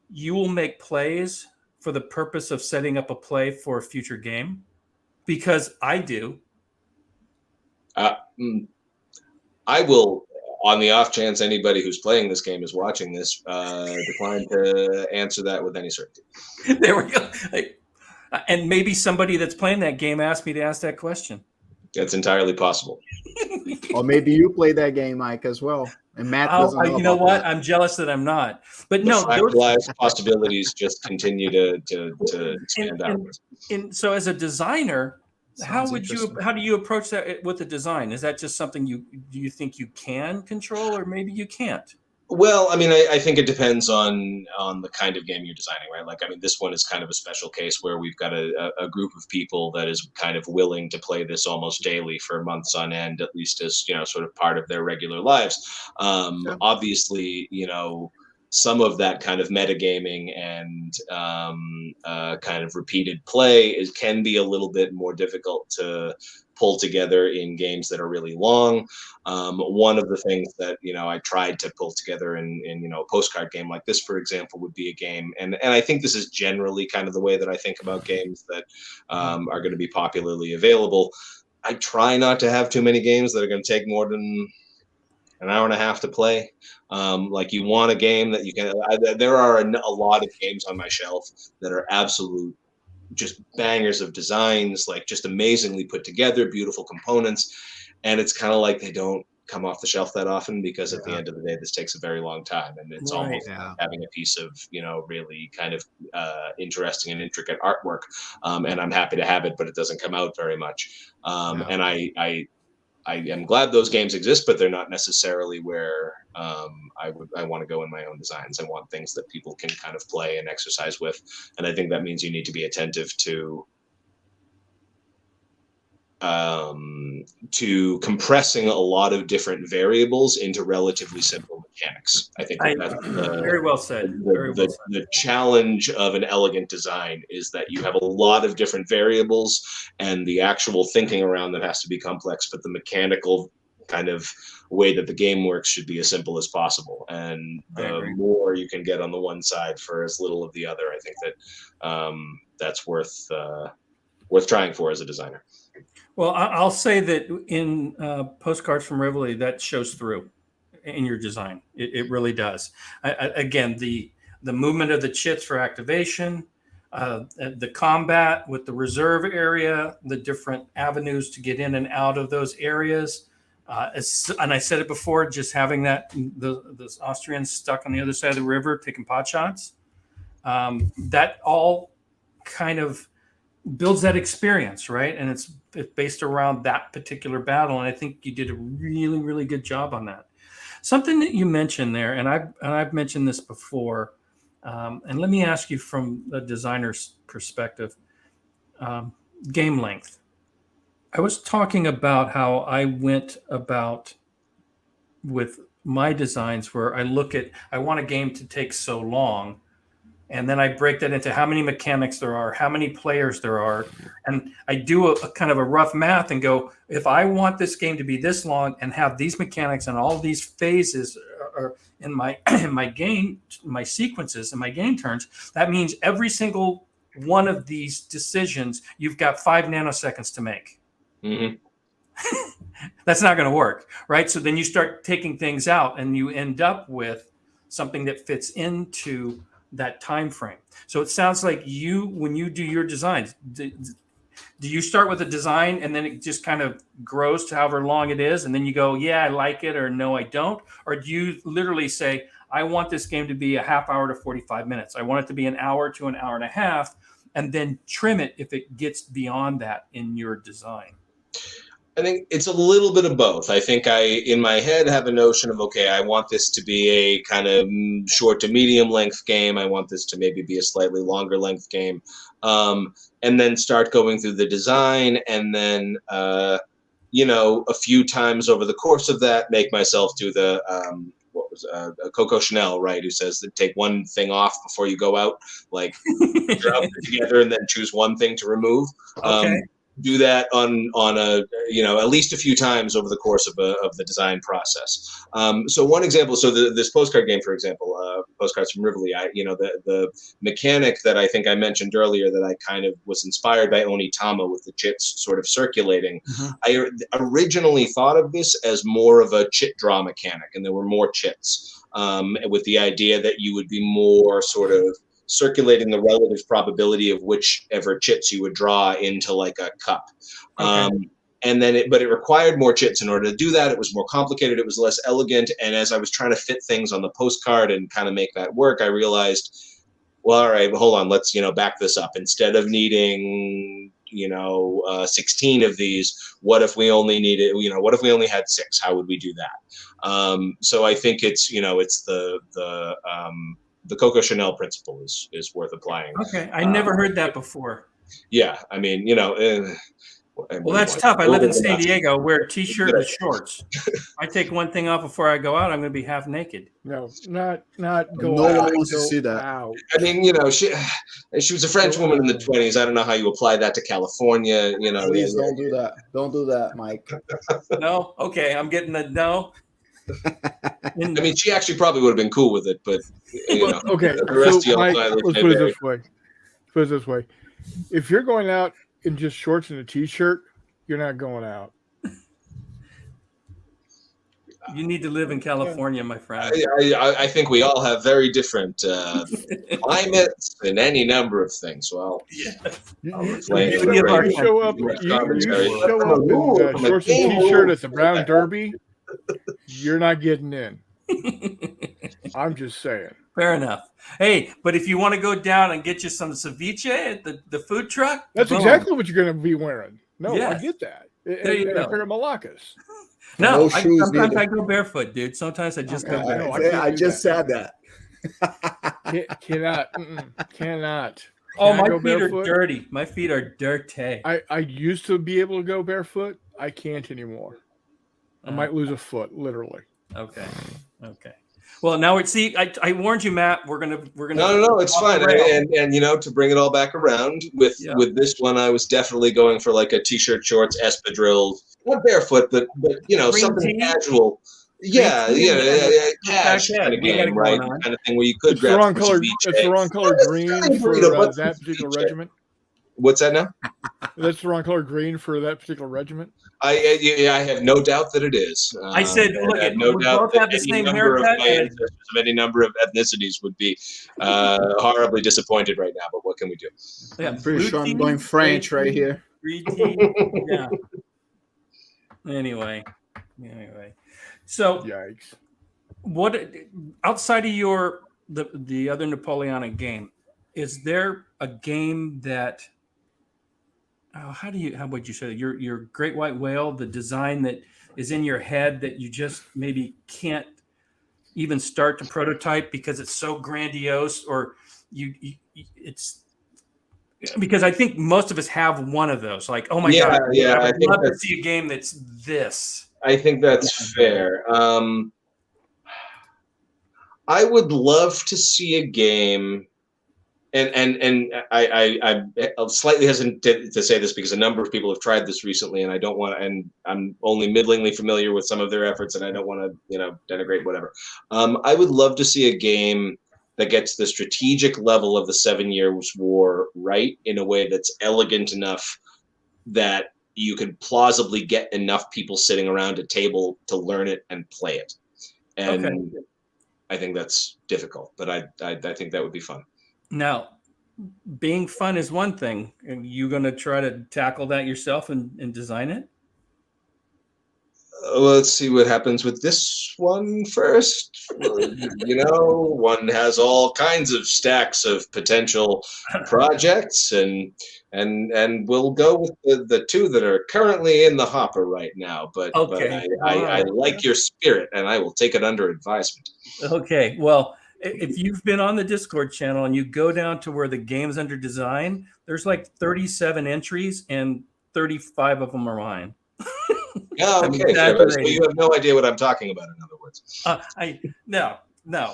you will make plays for the purpose of setting up a play for a future game? Because I do. I will, on the off chance anybody who's playing this game is watching this, decline to answer that with any certainty. There we go. And maybe somebody that's playing that game asked me to ask that question. That's entirely possible. Or maybe you play that game, Mike, as well. And Matt doesn't know. You know what? I'm jealous that I'm not. But no, those possibilities just continue to expand outwards. And so, as a designer, how do you approach that with the design? Is that just something do you think you can control, or maybe you can't? Well, I mean, I think it depends on the kind of game you're designing, right? Like, I mean, this one is kind of a special case where we've got a group of people that is kind of willing to play this almost daily for months on end, at least as, sort of part of their regular lives. Obviously, some of that kind of metagaming and kind of repeated play can be a little bit more difficult to pull together in games that are really long. One of the things that, I tried to pull together in a postcard game like this, for example, would be a game. And I think this is generally kind of the way that I think about games that are going to be popularly available. I try not to have too many games that are going to take more than an hour and a half to play. Like, you want a game that you can, there are a lot of games on my shelf that are absolute just bangers of designs, like just amazingly put together, beautiful components. And it's kind of like they don't come off the shelf that often, because at the end of the day, this takes a very long time. And it's almost like having a piece of, really kind of interesting and intricate artwork. And I'm happy to have it, but it doesn't come out very much. And I am glad those games exist, but they're not necessarily where I want to go in my own designs. I want things that people can kind of play and exercise with, and I think that means you need to be attentive to compressing a lot of different variables into relatively simple mechanics. I think that's very well said. The challenge of an elegant design is that you have a lot of different variables, and the actual thinking around that has to be complex, but the mechanical kind of way that the game works should be as simple as possible. And the more you can get on the one side for as little of the other, I think that that's worth trying for as a designer. Well, I'll say that in Postcards from Rivoli, that shows through in your design. It really does. Again, the movement of the chits for activation, the combat with the reserve area, the different avenues to get in and out of those areas. And I said it before, just having those Austrians stuck on the other side of the river taking pot shots, that all kind of builds that experience, right? And it's based around that particular battle. And I think you did a really, really good job on that. Something that you mentioned there, and I've mentioned this before, and let me ask you from the designer's perspective, game length. I was talking about how I went about with my designs where I want a game to take so long, and then I break that into how many mechanics there are, how many players there are. And I do a kind of a rough math and go, if I want this game to be this long and have these mechanics and all these phases are in my game, my sequences and my game turns, that means every single one of these decisions, you've got 5 nanoseconds to make. Mm-hmm. That's not going to work, right? So then you start taking things out and you end up with something that fits into that time frame. So it sounds like when you do your designs, do you start with a design and then it just kind of grows to however long it is, and then you go, yeah, I like it, or no, I don't? Or do you literally say, I want this game to be a half hour to 45 minutes. I want it to be an hour to an hour and a half, and then trim it if it gets beyond that in your design? I think it's a little bit of both. I think in my head, have a notion of, okay, I want this to be a kind of short to medium length game. I want this to maybe be a slightly longer length game. And then start going through the design, and then, a few times over the course of that, make myself do the, Coco Chanel, right, who says that take one thing off before you go out, like drop it together and then choose one thing to remove. Okay. Do that on a at least a few times over the course of the design process. So one example, this postcard game, for example, Postcards from Rivoli, the mechanic that I think I mentioned earlier that I kind of was inspired by Onitama with the chits sort of circulating. Mm-hmm. I originally thought of this as more of a chit draw mechanic, and there were more chits, with the idea that you would be more sort of circulating the relative probability of whichever chits you would draw into like a cup. Okay. But it required more chits in order to do that. It was more complicated. It was less elegant. And as I was trying to fit things on the postcard and kind of make that work, I realized, well, all right, hold on, let's, back this up. Instead of needing, 16 of these, what if we only had 6? How would we do that? So I think it's, it's the Coco Chanel principle is worth applying. Okay, I never heard that before. Yeah, I mean, Well, that's tough. I live in San Nuts. Diego. Wear a t-shirt and shorts. I take one thing off before I go out, I'm going to be half naked. No, not go No out. one wants to go see that. out. I mean, you know, she was a French woman in the 20s. I don't know how you apply that to California. You know, Please don't do that. Don't do that, Mike. No? Okay, I'm getting the no. I mean, she actually probably would have been cool with it, but you know, Okay, the rest so of y'all Mike, probably let's say put it very- this way. Put it this way. If you're going out in just shorts and a t-shirt, you're not going out. You need to live in California, my friend. I think we all have very different climates and any number of things. Well, You, I'll you, explain you it show, later. you show up. Direct You commentary. show From up a rule, in from a shorts and game t-shirt rule. at the Brown Derby. You're not getting in. I'm just saying. Fair enough. Hey, but if you want to go down and get you some ceviche at the food truck, That's boom. exactly what you're going to be wearing. No, Yes. I get that. There you and go. a pair of malakas. No, No shoes sometimes neither. I go barefoot, dude. Sometimes I just go Okay, barefoot. I can't I do just that. said that. Cannot. Oh, Can I my go feet are barefoot? dirty. My feet are dirty. I used to be able to go barefoot. I can't anymore. I might lose a foot, literally. Okay. Okay. Well, now it's I warned you, Matt. We're gonna. No, it's off fine. the rail. And you know, to bring it all back around with this one, I was definitely going for like a t-shirt, shorts, espadrilles, not barefoot, but you know, Green something tea? casual. Yeah, Green tea cash back kind then. of We got game, it right? going on. Kind of thing where you could It's the grab wrong some color. ceviche. It's the wrong color Not green necessarily for burrito, but that particular ceviche. regiment. What's that now? That's the wrong color green for that particular regiment. I have no doubt that it is. I said, And look, I have no we doubt both that have the any same number of haircut. my ancestors of any number of ethnicities would be horribly disappointed right now. But what can we do? Yeah, I'm pretty blue sure I'm tea, going French green right tea, here. green tea. Yeah. Anyway. So, Yikes. what outside of the other Napoleonic game, is there a game that? How would you say your Great White Whale, the design that is in your head that you just maybe can't even start to prototype because it's so grandiose, or it's because I think most of us have one of those. Like, oh my god, I would love to see a game that's this. I think that's fair. I would love to see a game. And I'm slightly hesitant to say this because a number of people have tried this recently, and I don't want to, and I'm only middlingly familiar with some of their efforts, and I don't want to, denigrate whatever. I would love to see a game that gets the strategic level of the 7 Years' War right in a way that's elegant enough that you could plausibly get enough people sitting around a table to learn it and play it. And I think that's difficult, but I think that would be fun. Now, being fun is one thing. Are you going to try to tackle that yourself and design it? Let's see what happens with this one first. One has all kinds of stacks of potential projects, and we'll go with the two that are currently in the hopper right now. But I like your spirit, and I will take it under advisement. Okay, well, if you've been on the Discord channel and you go down to where the game's under design, there's like 37 entries and 35 of them are mine. Oh, okay. So you have no idea what I'm talking about, in other words. No,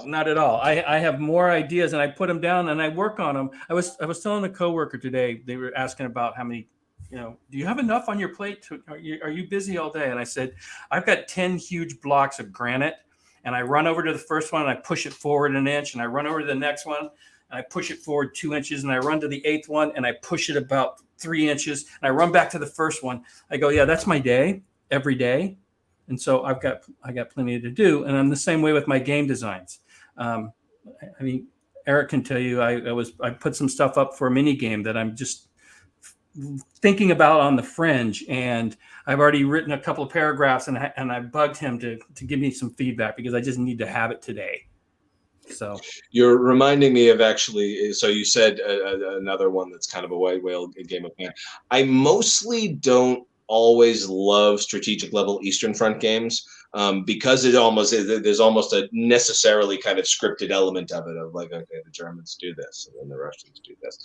not at all. I have more ideas and I put them down and I work on them. I was telling a coworker today, they were asking about how many, do you have enough on your plate? Are you busy all day? And I said, I've got 10 huge blocks of granite. And I run over to the first one and I push it forward an inch, and I run over to the next one and I push it forward 2 inches, and I run to the 8th one and I push it about 3 inches, and I run back to the first one. I go, yeah, that's my day every day. And so I got plenty to do. And I'm the same way with my game designs. I mean, Eric can tell you, I put some stuff up for a mini game that I'm just thinking about on the fringe, and I've already written a couple of paragraphs, and I bugged him to give me some feedback because I just need to have it today. So you're reminding me of actually. So you said another one that's kind of a white whale game of hand. I mostly don't always love strategic level Eastern Front games. because there's almost a necessarily kind of scripted element of it, of like, okay, the Germans do this and then the Russians do this.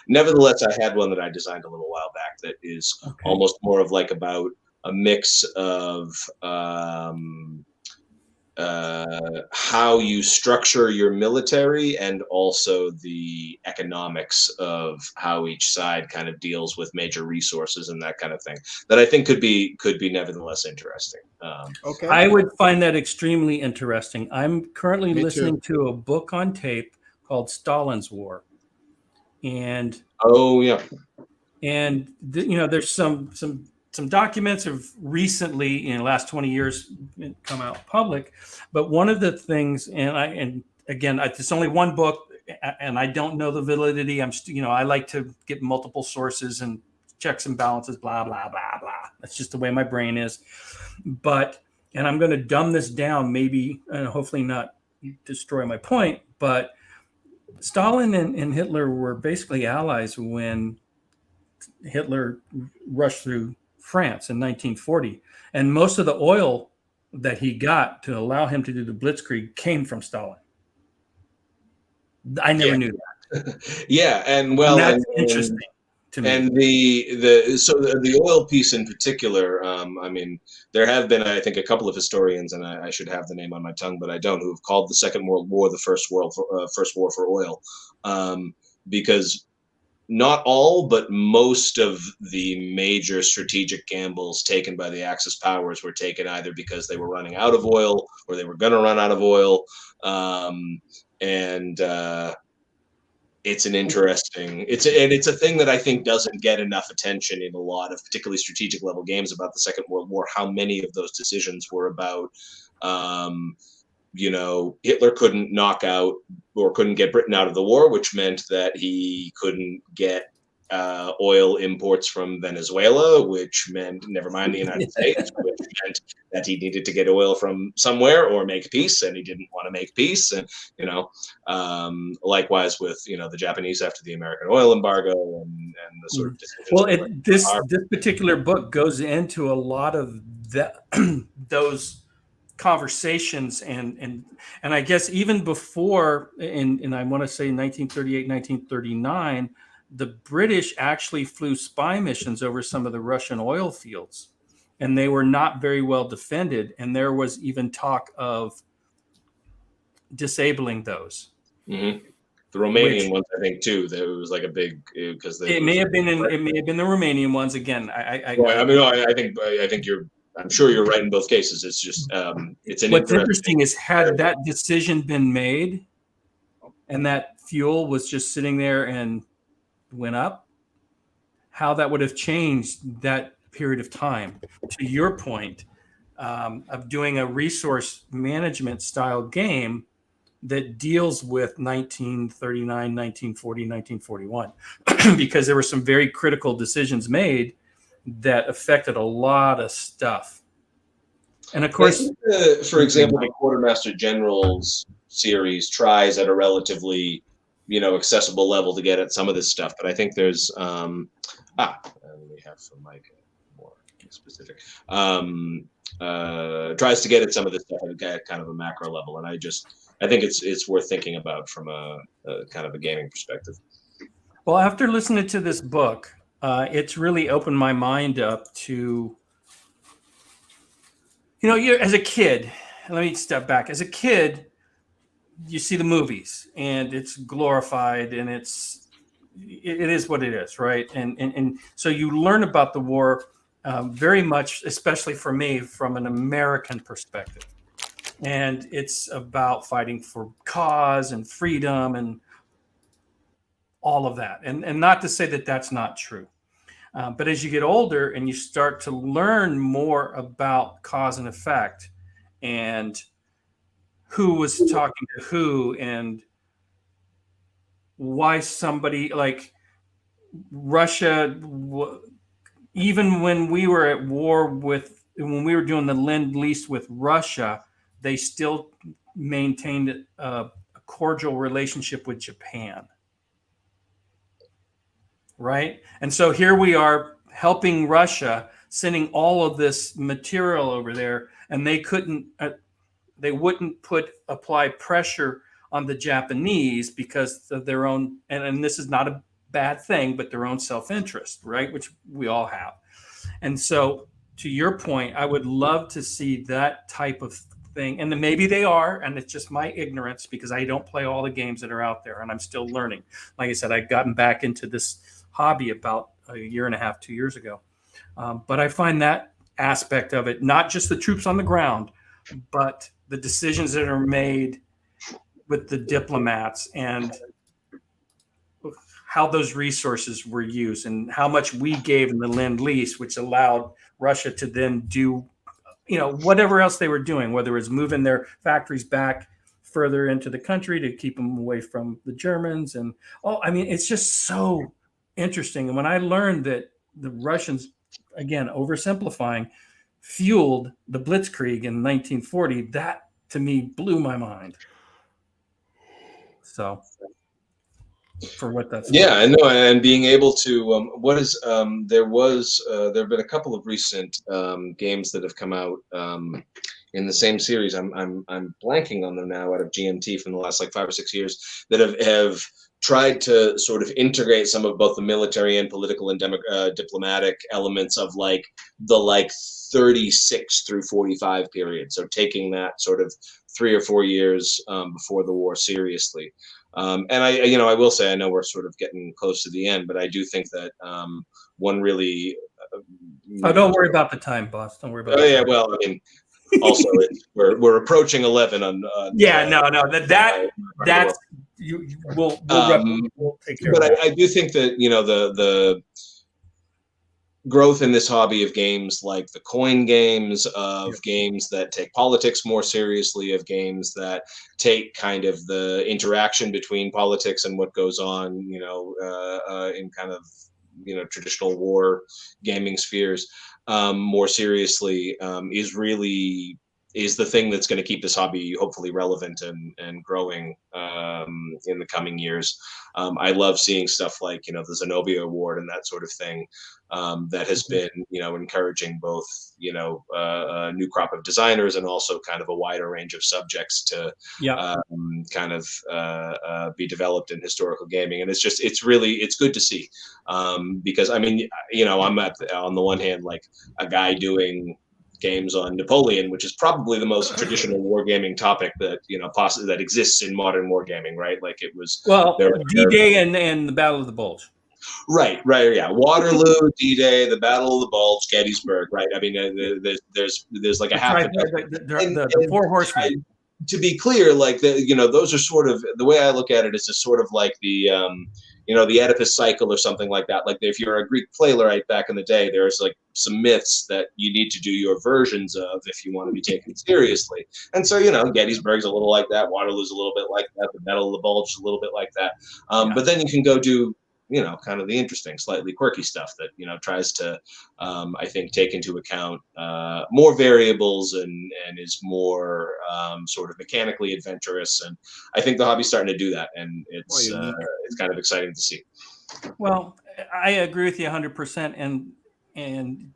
Nevertheless, I had one that I designed a little while back that is almost more of like about a mix of how you structure your military and also the economics of how each side kind of deals with major resources and that kind of thing, that I think could be nevertheless interesting. Okay. I would find that extremely interesting. I'm currently Me listening to a book on tape called Stalin's War, and there's some documents have recently, in the last 20 years, come out public. But one of the things, it's only one book, and I don't know the validity. I like to get multiple sources and checks and balances, blah, blah, blah, blah. That's just the way my brain is. And I'm going to dumb this down, maybe, and hopefully not destroy my point, but Stalin and Hitler were basically allies when Hitler rushed through France in 1940, and most of the oil that he got to allow him to do the Blitzkrieg came from Stalin. I never knew that. And that's interesting to me. And the oil piece in particular, there have been, I think, a couple of historians, and I should have the name on my tongue, but I don't, who have called the Second World War the first war for oil, because not all, but most of the major strategic gambles taken by the Axis powers were taken either because they were running out of oil or they were going to run out of oil. It's an interesting, it's a thing that I think doesn't get enough attention in a lot of particularly strategic level games about the Second World War, how many of those decisions were about, Hitler couldn't knock out or couldn't get Britain out of the war, which meant that he couldn't get oil imports from Venezuela, which meant, never mind the United States, which meant that he needed to get oil from somewhere or make peace, and he didn't want to make peace. And, likewise with, the Japanese after the American oil embargo and the sort of decisions. Well, this particular book goes into a lot of those conversations and I guess even before, and I want to say 1938, 1939, the British actually flew spy missions over some of the Russian oil fields, and they were not very well defended. And there was even talk of disabling those. Mm-hmm. The Romanian ones, I think, too. There was like a big, because it may have been the Romanian ones again. I think I'm sure you're right in both cases. It's just what's interesting is, had that decision been made and that fuel was just sitting there and went up, how that would have changed that period of time. To your point of doing a resource management style game that deals with 1939, 1940, 1941, because there were some very critical decisions made that affected a lot of stuff. And of course, for example, the Quartermaster General's series tries at a relatively, accessible level to get at some of this stuff. But I think there's, and we have some more specific, tries to get at some of this stuff at kind of a macro level. And I think it's worth thinking about from a kind of a gaming perspective. Well, after listening to this book, it's really opened my mind up to, as a kid, let me step back. As a kid, you see the movies and it's glorified and it is what it is, right? And so you learn about the war very much, especially for me, from an American perspective. And it's about fighting for cause and freedom and all of that. And not to say that that's not true. But as you get older and you start to learn more about cause and effect and who was talking to who and why somebody like Russia, even when we were at war when we were doing the Lend-Lease with Russia, they still maintained a cordial relationship with Japan. Right? And so here we are helping Russia sending all of this material over there, and they wouldn't apply pressure on the Japanese because of their own, and this is not a bad thing, but their own self-interest, right? Which we all have. And so to your point, I would love to see that type of thing. And then maybe they are, and it's just my ignorance because I don't play all the games that are out there and I'm still learning. Like I said, I've gotten back into this hobby about a year and a half, 2 years ago. But I find that aspect of it, not just the troops on the ground, but the decisions that are made with the diplomats and how those resources were used and how much we gave in the Lend-Lease, which allowed Russia to then do, whatever else they were doing, whether it was moving their factories back further into the country to keep them away from the Germans. And it's just so interesting. And when I learned that the Russians, again, oversimplifying, fueled the Blitzkrieg in 1940, that to me blew my mind. So for what that's yeah, I know, and being able to there have been a couple of recent games that have come out in the same series. I'm blanking on them now out of GMT from the last like 5 or 6 years that have tried to sort of integrate some of both the military and political and diplomatic elements of like the 36 through 45 period. So taking that sort of 3 or 4 years before the war seriously. And I will say, I know we're sort of getting close to the end, but I do think that one really. Don't worry about the time, boss. Don't worry about. Oh yeah, well, I mean, also we're approaching 11 on. That's we'll take care but of that. I do think that the growth in this hobby of games like the coin games, of games that take politics more seriously, of games that take kind of the interaction between politics and what goes on, in kind of, traditional war gaming spheres more seriously, is the thing that's going to keep this hobby hopefully relevant and growing in the coming years. I love seeing stuff like, the Zenobia Award and that sort of thing that has been, encouraging both, a new crop of designers and also kind of a wider range of subjects to kind of be developed in historical gaming. And it's good to see because, I mean, I'm on the one hand, like a guy doing games on Napoleon, which is probably the most traditional wargaming topic that possibly that exists in modern wargaming, right? Like it was D-Day and the Battle of the Bulge. Right, yeah. Waterloo, D-Day, the Battle of the Bulge, Gettysburg, right? I mean, there's like a half. The Four Horsemen. To be clear, like those are sort of the way I look at it is just sort of like the the Oedipus cycle or something like that. Like if you're a Greek playwright back in the day, there's like some myths that you need to do your versions of if you want to be taken seriously. And so, Gettysburg's a little like that. Waterloo's a little bit like that. The Battle of the Bulge is a little bit like that. But then you can go do, kind of the interesting, slightly quirky stuff that, tries to, I think, take into account more variables and is more sort of mechanically adventurous. And I think the hobby's starting to do that. And it's kind of exciting to see. Well, I agree with you 100%. And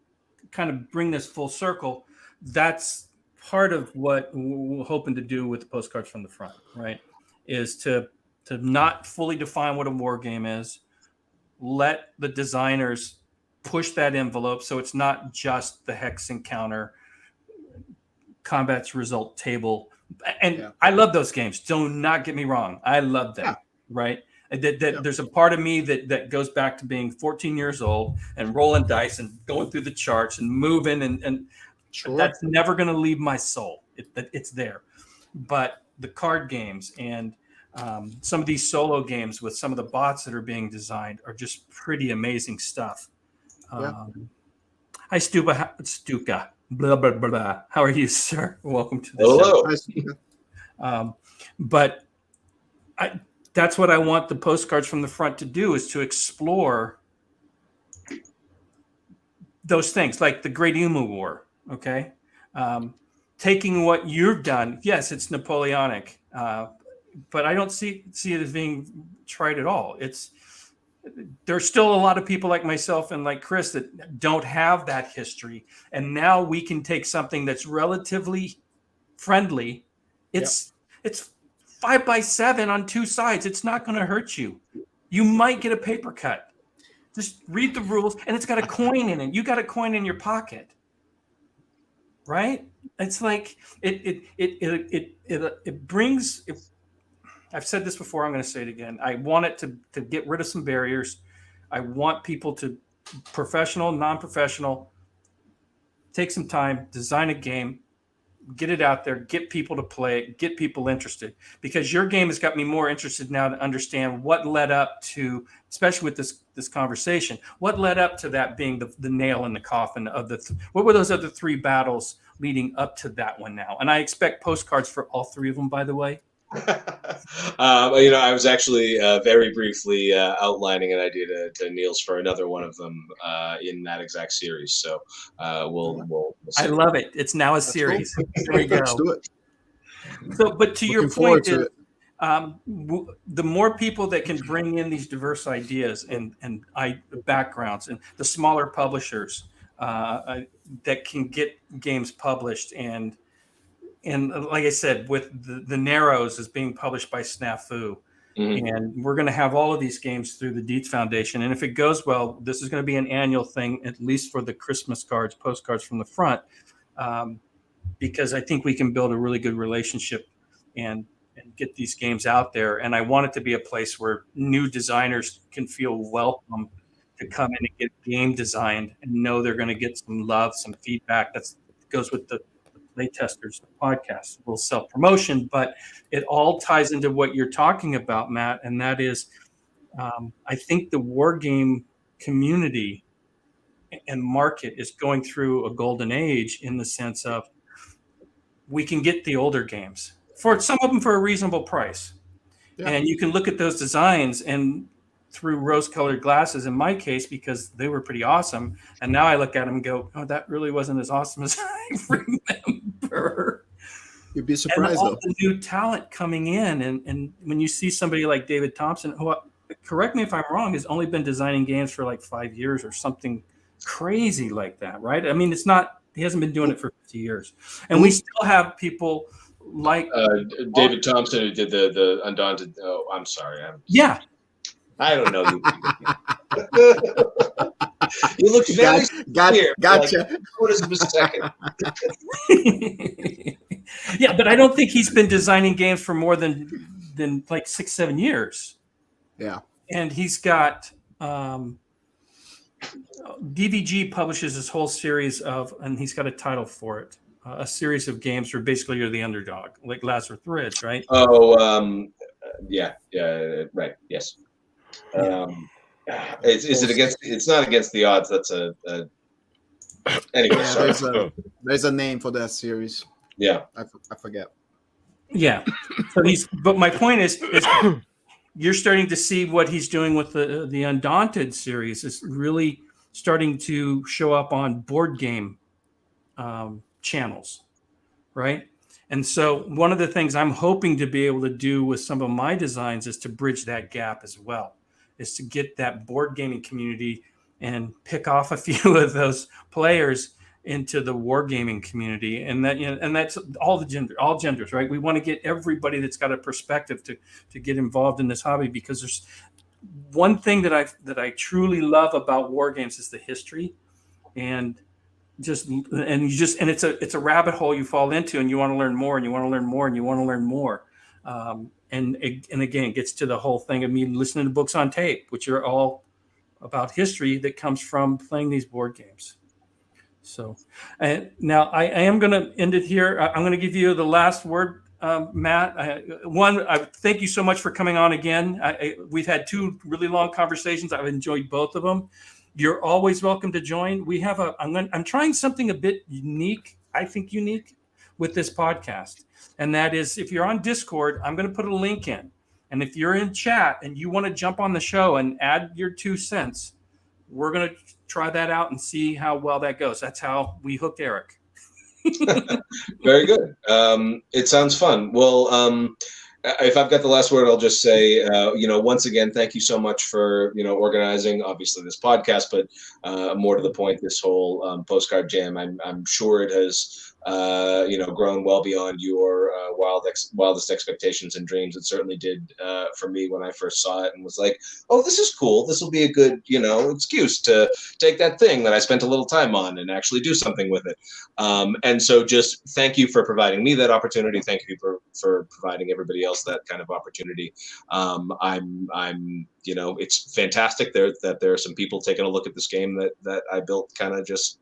kind of bring this full circle. That's part of what we're hoping to do with the Postcards from the Front, right? Is to not fully define what a war game is. Let the designers push that envelope so it's not just the hex encounter, combat's result table. And I love those games. Do not get me wrong. I love them, right? There's a part of me that goes back to being 14 years old and rolling dice and going through the charts and moving and that's never going to leave my soul. It's there. But the card games and some of these solo games with some of the bots that are being designed are just pretty amazing stuff. Hi, Stuka. Blah, blah, blah, blah. How are you, sir? Welcome to the show. But that's what I want the Postcards from the Front to do, is to explore those things like the Great Emu War, okay? Taking what you've done, yes, it's Napoleonic, but I don't see it as being tried at all. It's there's still a lot of people like myself and like Chris that don't have that history. And now we can take something that's relatively friendly. It's 5x7 on two sides. It's not going to hurt you. You might get a paper cut. Just read the rules, and it's got a coin in it. You got a coin in your pocket, right? It's like it brings. I've said this before. I'm going to say it again. I want it to get rid of some barriers. I want people to, professional, non-professional, take some time, design a game, get it out there, get people to play it, get people interested. Because your game has got me more interested now to understand what led up to, especially with this conversation, what led up to that being the nail in the coffin of what were those other three battles leading up to that one now? And I expect postcards for all three of them, by the way. I was actually very briefly outlining an idea to Niels for another one of them in that exact series. So we'll see. I love it. It's now a series. Cool. There we go. Let's do it. So, but to your Looking forward point, to it. the more people that can bring in these diverse ideas and backgrounds, and the smaller publishers that can get games published, and like I said, with the Narrows is being published by Snafu. Mm-hmm. And we're going to have all of these games through the Dietz Foundation. And if it goes well, this is going to be an annual thing, at least for the Christmas cards, postcards from the front, because I think we can build a really good relationship and get these games out there. And I want it to be a place where new designers can feel welcome to come in and get game designed and know they're going to get some love, some feedback. That goes with the playtesters, the podcast, a little self-promotion, but it all ties into what you're talking about, Matt, and that is, I think the war game community and market is going through a golden age in the sense of we can get the older games for some of them for a reasonable price, and you can look at those designs and through rose-colored glasses in my case, because they were pretty awesome. And now I look at them and go, oh, that really wasn't as awesome as I remember. You'd be surprised, and all the new talent coming in. And when you see somebody like David Thompson, who, correct me if I'm wrong, has only been designing games for like 5 years or something crazy like that, right? I mean, he hasn't been doing it for 50 years. And we still have people like David Thompson, who did the Undaunted. Oh, I'm sorry. Yeah. I don't know. You look very gotcha. Like, what is a second? Yeah, but I don't think he's been designing games for more than like 6-7 years. Yeah, and he's got DVG publishes this whole series and he's got a title for it, a series of games where basically you're the underdog, like Lazarus Ridge, right? Oh, yeah, right, yes. Is it against? It's not against the odds. That's anyway. Sorry. There's a name for that series. Yeah, I forget. Yeah, but my point is you're starting to see what he's doing with the Undaunted series is really starting to show up on board game channels, right? And so one of the things I'm hoping to be able to do with some of my designs is to bridge that gap as well, is to get that board gaming community and pick off a few of those players into the wargaming community. And that, and that's all genders, right? We want to get everybody that's got a perspective to get involved in this hobby, because there's one thing that I truly love about war games is the history, and it's a rabbit hole you fall into, and you want to learn more, and you want to learn more, and you want to learn more. And again, it gets to the whole thing of me listening to books on tape, which are all about history that comes from playing these board games. So, and now I am going to end it here. I'm going to give you the last word, Matt. Thank you so much for coming on again. We've had 2 really long conversations. I've enjoyed both of them. You're always welcome to join. We have I'm trying something a bit unique, I think unique, with this podcast. And that is, if you're on Discord, I'm going to put a link in. And if you're in chat and you want to jump on the show and add your 2 cents, we're going to try that out and see how well that goes. That's how we hooked Eric. Very good. It sounds fun. Well, if I've got the last word, I'll just say, once again, thank you so much for, organizing, obviously, this podcast, but more to the point, this whole postcard jam. I'm sure it has, grown well beyond your wildest expectations and dreams. It certainly did for me when I first saw it and was like, oh, this is cool. This will be a good, excuse to take that thing that I spent a little time on and actually do something with it. And so just thank you for providing me that opportunity. Thank you for providing everybody else that kind of opportunity. It's fantastic that there are some people taking a look at this game that I built kind of just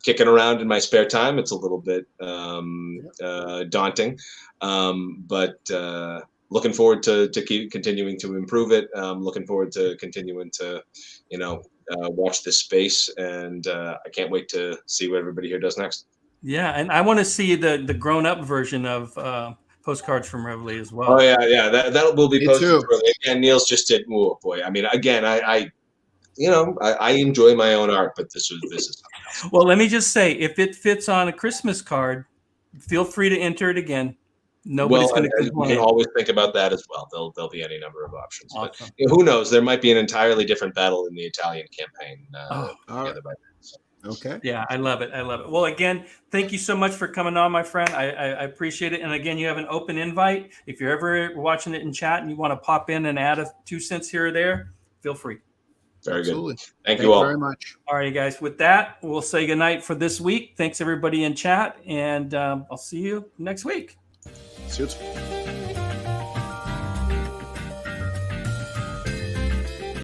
kicking around in my spare time. It's a little bit daunting, but looking forward to keep continuing to improve it. Looking forward to continuing to, watch this space, and I can't wait to see what everybody here does next. Yeah, and I want to see the grown-up version of Postcards from Rivoli as well. Oh yeah, that will be Me posted too. shortly. Again, Neil's just did. Oh boy, I mean, again, I enjoy my own art, but this is something else. Well, let me just say, if it fits on a Christmas card, feel free to enter it again. Nobody's going to We complain. can always think about that as well. There'll be any number of options, Awesome. but who knows? There might be an entirely different battle in the Italian campaign. All right. By then, so. Okay. Yeah, I love it. Well, again, thank you so much for coming on, my friend. I appreciate it. And again, you have an open invite. If you're ever watching it in chat and you want to pop in and add 2 cents here or there, feel free. Very Absolutely. good. Thank you all very much. All right, guys. With that, we'll say goodnight for this week. Thanks, everybody in chat. And I'll see you next week. See you.